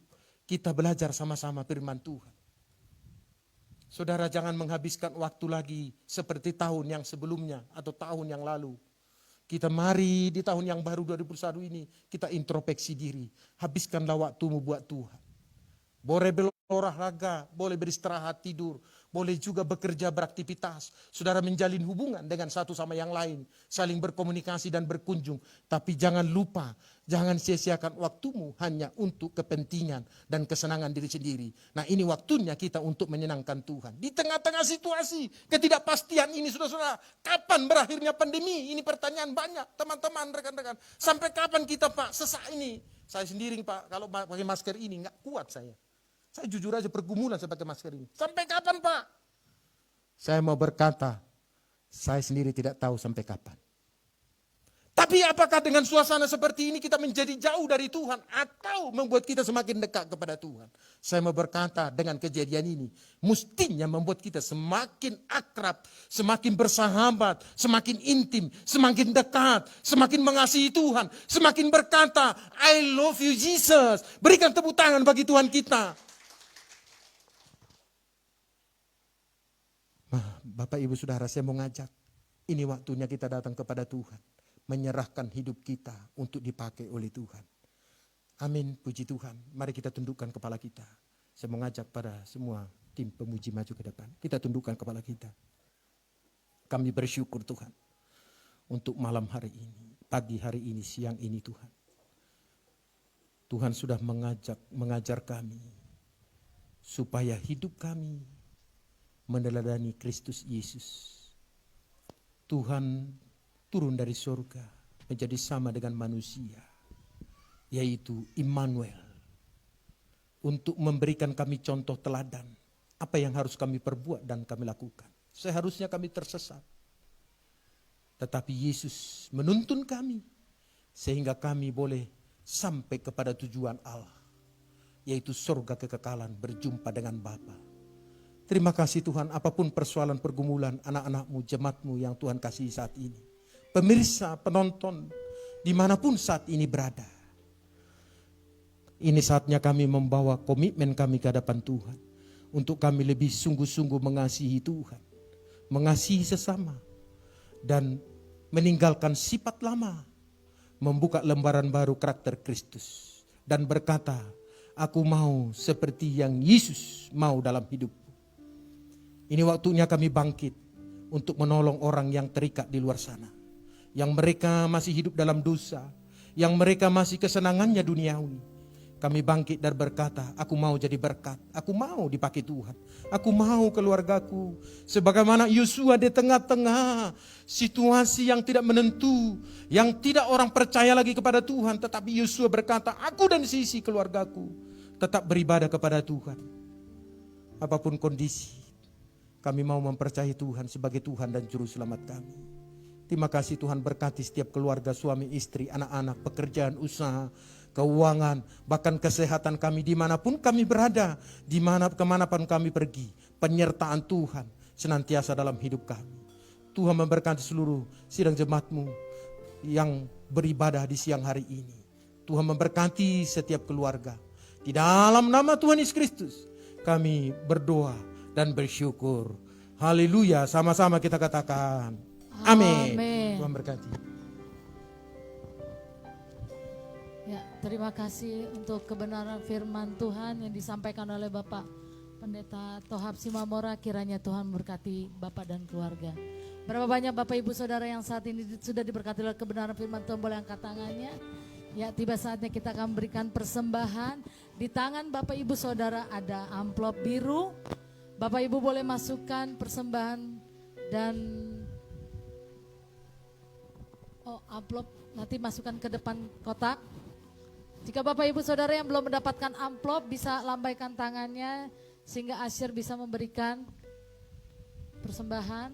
kita belajar sama-sama firman Tuhan. Saudara jangan menghabiskan waktu lagi seperti tahun yang sebelumnya atau tahun yang lalu. Kita mari di tahun yang baru 2021 ini kita introspeksi diri. Habiskanlah waktumu buat Tuhan. Boleh berolahraga, boleh beristirahat tidur, boleh juga bekerja beraktivitas. Saudara menjalin hubungan dengan satu sama yang lain, saling berkomunikasi dan berkunjung. Tapi jangan lupa, jangan sia-siakan waktumu hanya untuk kepentingan dan kesenangan diri sendiri. Nah ini waktunya kita untuk menyenangkan Tuhan. Di tengah-tengah situasi ketidakpastian ini saudara-saudara, kapan berakhirnya pandemi? Ini pertanyaan banyak teman-teman, rekan-rekan. Sampai kapan kita Pak sesak ini? Saya sendiri Pak, kalau pakai masker ini nggak kuat saya. Saya jujur aja pergumulan saya pakai masker ini. Sampai kapan Pak? Saya mau berkata, saya sendiri tidak tahu sampai kapan. Tapi apakah dengan suasana seperti ini kita menjadi jauh dari Tuhan atau membuat kita semakin dekat kepada Tuhan? Saya mau berkata dengan kejadian ini, mestinya membuat kita semakin akrab, semakin bersahabat, semakin intim, semakin dekat, semakin mengasihi Tuhan, semakin berkata, I love you Jesus. Berikan tepuk tangan bagi Tuhan kita. Bapak Ibu Saudara, saya mau ngajak, ini waktunya kita datang kepada Tuhan. Menyerahkan hidup kita untuk dipakai oleh Tuhan. Amin, puji Tuhan. Mari kita tundukkan kepala kita. Saya mengajak pada semua tim pemuji maju ke depan. Kita tundukkan kepala kita. Kami bersyukur Tuhan. Untuk malam hari ini, pagi hari ini, siang ini Tuhan. Tuhan sudah mengajar kami. Supaya hidup kami meneladani Kristus Yesus. Tuhan turun dari surga menjadi sama dengan manusia. yaitu Immanuel, untuk memberikan kami contoh teladan apa yang harus kami perbuat dan kami lakukan. Seharusnya kami tersesat, tetapi Yesus menuntun kami sehingga kami boleh sampai kepada tujuan Allah, yaitu surga kekekalan, berjumpa dengan Bapa. Terima kasih Tuhan, apapun persoalan pergumulan anak-anakmu, jemaatmu yang Tuhan kasih saat ini, pemirsa, penonton, dimanapun saat ini berada, ini saatnya kami membawa komitmen kami ke hadapan Tuhan, untuk kami lebih sungguh-sungguh mengasihi Tuhan, mengasihi sesama, dan meninggalkan sifat lama, membuka lembaran baru karakter Kristus, dan berkata, aku mau seperti yang Yesus mau dalam hidupku. Ini waktunya kami bangkit untuk menolong orang yang terikat di luar sana, yang mereka masih hidup dalam dosa, yang mereka masih kesenangannya duniawi. Kami bangkit dan berkata, aku mau jadi berkat, aku mau dipakai Tuhan, aku mau keluargaku. Sebagaimana Yosua di tengah-tengah situasi yang tidak menentu, yang tidak orang percaya lagi kepada Tuhan, tetapi Yosua berkata, aku dan sisi keluargaku tetap beribadah kepada Tuhan. Apapun kondisi, kami mau mempercayai Tuhan sebagai Tuhan dan Juru Selamat kami. Terima kasih Tuhan, berkati setiap keluarga, suami, istri, anak-anak, pekerjaan, usaha, keuangan, bahkan kesehatan kami dimanapun kami berada, kemanapun kami pergi. Penyertaan Tuhan senantiasa dalam hidup kami. Tuhan memberkati seluruh sidang jemaatmu yang beribadah di siang hari ini. Tuhan memberkati setiap keluarga. Di dalam nama Tuhan Yesus Kristus kami berdoa dan bersyukur. Haleluya, sama-sama kita katakan amin. Tuhan berkati. Ya, terima kasih untuk kebenaran firman Tuhan yang disampaikan oleh Bapak Pendeta Tohab Simamora. Kiranya Tuhan memberkati Bapak dan keluarga. Berapa banyak Bapak Ibu Saudara yang saat ini sudah diberkati oleh kebenaran firman Tuhan, boleh angkat tangannya. Ya, tiba saatnya kita akan memberikan persembahan. Di tangan Bapak Ibu Saudara ada amplop biru. Bapak Ibu boleh masukkan persembahan dan amplop nanti masukkan ke depan kotak. Jika Bapak Ibu Saudara yang belum mendapatkan amplop bisa lambaikan tangannya sehingga Asyir bisa memberikan persembahan.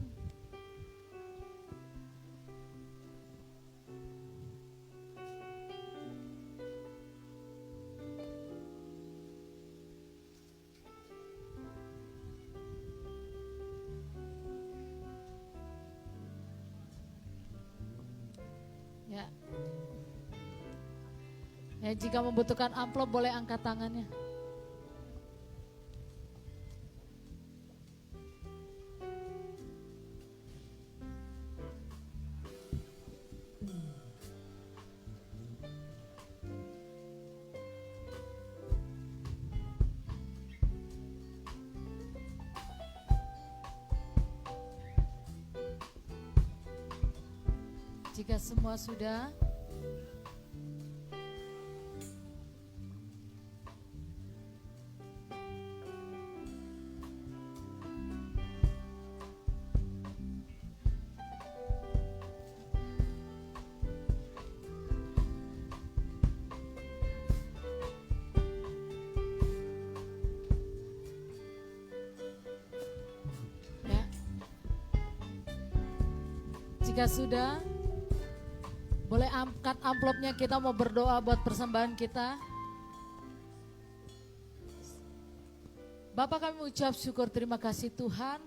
Ya. Ya, jika membutuhkan amplop boleh angkat tangannya. Jika semua sudah, ya. Jika sudah, boleh angkat amplopnya, kita mau berdoa buat persembahan kita. Bapak, kami ucap syukur, terima kasih Tuhan.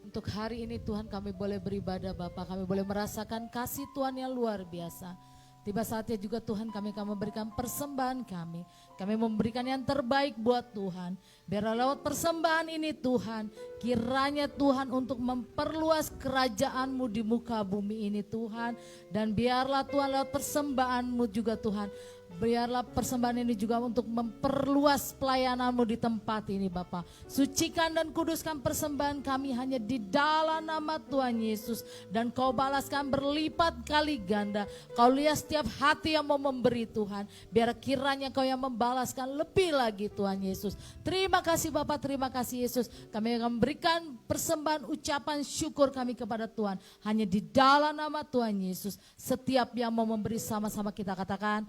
Untuk hari ini Tuhan kami boleh beribadah Bapak, kami boleh merasakan kasih Tuhan yang luar biasa. Tiba saatnya juga Tuhan kami akan memberikan persembahan kami. Kami memberikan yang terbaik buat Tuhan. Biarlah lewat persembahan ini Tuhan, kiranya Tuhan untuk memperluas kerajaan-Mu di muka bumi ini Tuhan. Dan biarlah Tuhan lewat persembahan-Mu juga Tuhan, biarlah persembahan ini juga untuk memperluas pelayanan-Mu di tempat ini Bapa. Sucikan dan kuduskan persembahan kami hanya di dalam nama Tuhan Yesus. Dan Kau balaskan berlipat kali ganda. Kau lihat setiap hati yang mau memberi Tuhan. Biar kiranya Kau yang membalaskan lebih lagi Tuhan Yesus. Terima kasih Bapa, terima kasih Yesus. Kami akan memberikan persembahan ucapan syukur kami kepada Tuhan. Hanya di dalam nama Tuhan Yesus. Setiap yang mau memberi sama-sama kita katakan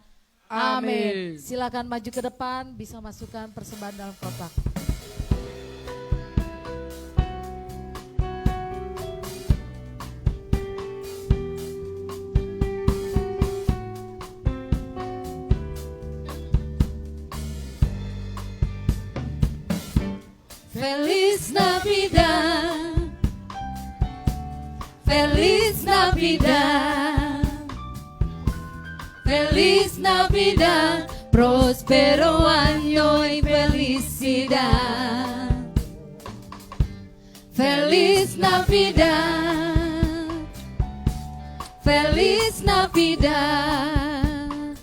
Amin. Silakan maju ke depan, bisa masukkan persembahan dalam kotak. Feliz Navidad, Feliz Navidad, Feliz Navidad, próspero año y felicidad. Feliz Navidad, Feliz Navidad,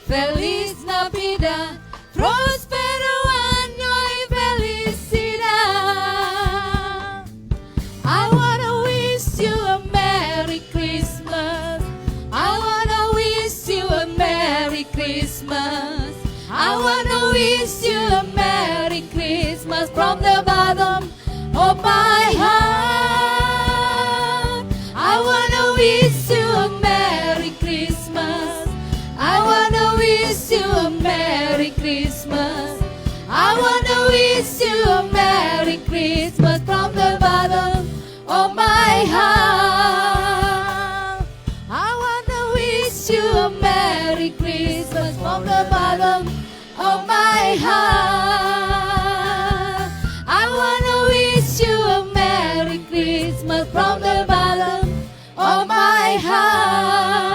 Feliz Navidad, próspero año y felicidad. I wanna wish you a Merry Christmas. I wanna wish you a Merry Christmas. I wanna wish you a Merry Christmas from the bottom of my heart. I wanna wish you a Merry Christmas. I wanna wish you a Merry Christmas. I wanna wish you a Merry Christmas from the bottom of my heart. I wanna wish you a Merry Christmas from the bottom of my heart. I wanna wish you a Merry Christmas from the bottom of my heart.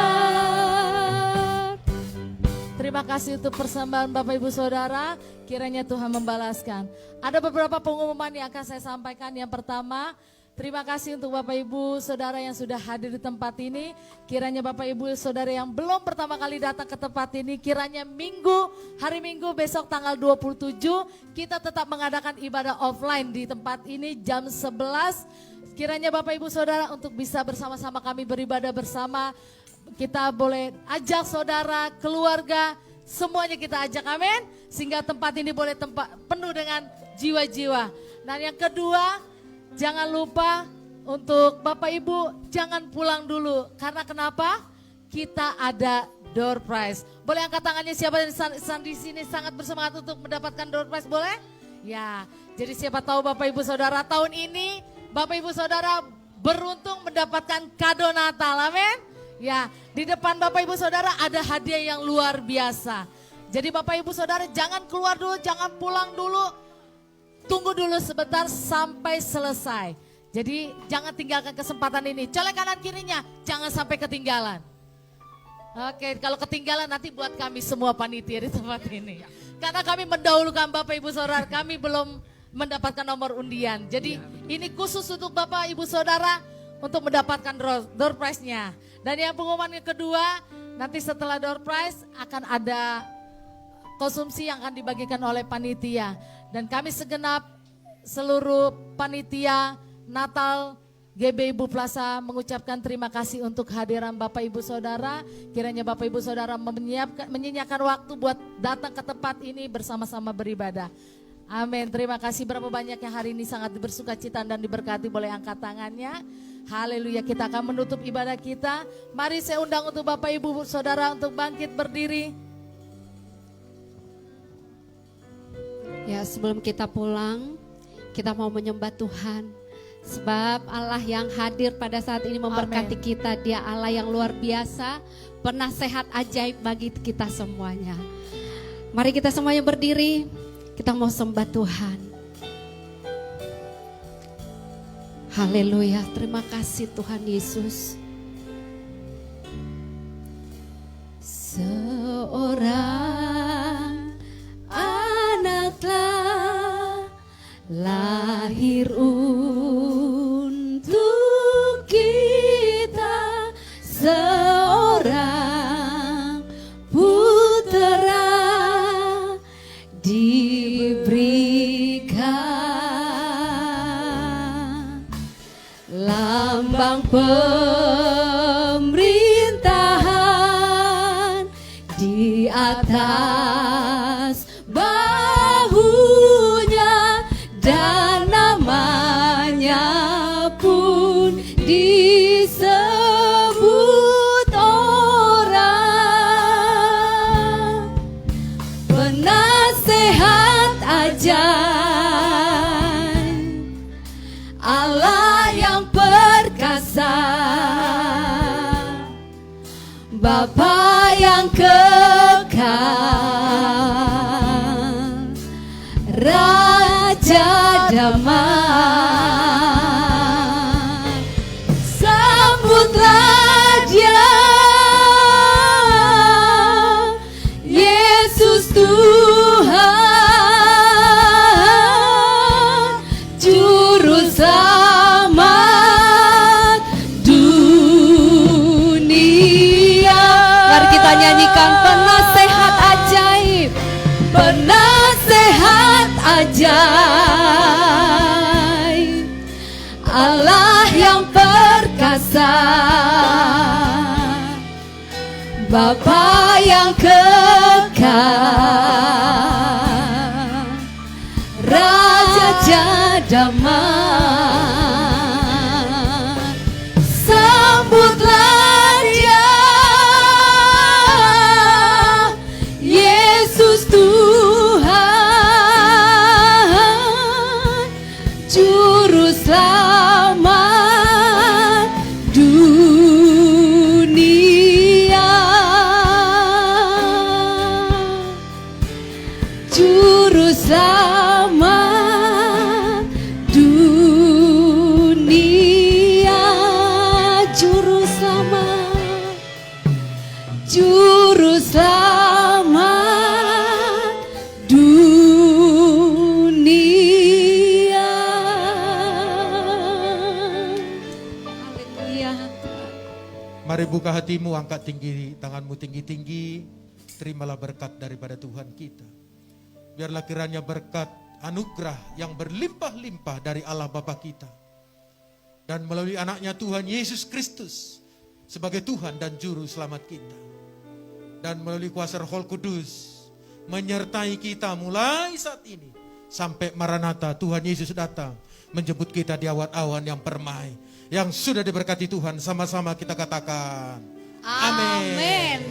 Terima kasih untuk persembahan Bapak Ibu Saudara, kiranya Tuhan membalaskan. Ada beberapa pengumuman yang akan saya sampaikan. Yang pertama, terima kasih untuk Bapak Ibu Saudara yang sudah hadir di tempat ini. Kiranya Bapak Ibu Saudara yang belum pertama kali datang ke tempat ini, kiranya hari Minggu besok tanggal 27, kita tetap mengadakan ibadah offline di tempat ini jam 11. Kiranya Bapak Ibu Saudara untuk bisa bersama-sama kami beribadah bersama. Kita boleh ajak saudara, keluarga, semuanya kita ajak, amin. Sehingga tempat ini boleh penuh dengan jiwa-jiwa. Dan yang kedua, jangan lupa untuk Bapak Ibu jangan pulang dulu. Karena kenapa? Kita ada door prize. Boleh angkat tangannya siapa yang di sini sangat bersemangat untuk mendapatkan door prize, boleh? Ya, jadi siapa tahu Bapak Ibu Saudara tahun ini Bapak Ibu Saudara beruntung mendapatkan kado Natal, amin. Ya, di depan Bapak Ibu Saudara ada hadiah yang luar biasa. Jadi Bapak Ibu Saudara jangan keluar dulu, jangan pulang dulu. Tunggu dulu sebentar sampai selesai. Jadi jangan tinggalkan kesempatan ini. Colek kanan kirinya, jangan sampai ketinggalan. Oke, kalau ketinggalan nanti buat kami semua panitia di tempat ini. Karena kami mendahulukan Bapak Ibu Saudara, kami belum mendapatkan nomor undian. Jadi ini khusus untuk Bapak Ibu Saudara untuk mendapatkan door prize-nya. Dan yang pengumuman yang kedua, nanti setelah door prize akan ada konsumsi yang akan dibagikan oleh panitia. Dan kami segenap seluruh panitia Natal GB Ibu Plaza mengucapkan terima kasih untuk kehadiran Bapak Ibu Saudara. Kiranya Bapak Ibu Saudara menyiapkan waktu buat datang ke tempat ini bersama-sama beribadah. Amin. Terima kasih. Berapa banyak yang hari ini sangat bersukacita dan diberkati, boleh angkat tangannya. Haleluya. Kita akan menutup ibadah kita. Mari saya undang untuk Bapak Ibu Saudara untuk bangkit berdiri. Ya, sebelum kita pulang, kita mau menyembah Tuhan. Sebab Allah yang hadir pada saat ini memberkati kita. Dia Allah yang luar biasa, penasehat ajaib bagi kita semuanya. Mari kita semuanya berdiri, kita mau sembah Tuhan. Haleluya, terima kasih Tuhan Yesus. Seorang anak telah lahir untuk kita, seorang putera diberikan, lambang pemerintahan di atas bahunya, dan namanya pun disebut orang Bapa yang kekal, Raja damai, sambutlah Dia, Yesus Tuhan, Juru Selamat dunia. Mari kita nyanyikan penasehat ajaib, penasehat ajaib, Allah yang perkasa, Bapa yang kekal, Raja damai, sambutlah Dia, Yesus Tuhan, Juru Selamat dunia, Juru Selamat dunia, Juru Selamat, Juru Selamat dunia. Haleluya. Mari buka hatimu, angkat tinggi tanganmu tinggi-tinggi. Terimalah berkat daripada Tuhan kita. Biarlah kiranya berkat anugerah yang berlimpah-limpah dari Allah Bapa kita. Dan melalui anaknya Tuhan Yesus Kristus sebagai Tuhan dan Juru Selamat kita. Dan melalui kuasa Roh Kudus menyertai kita mulai saat ini. Sampai Maranatha Tuhan Yesus datang menjemput kita di awan-awan yang permai. Yang sudah diberkati Tuhan, sama-sama kita katakan. Amin. Amin.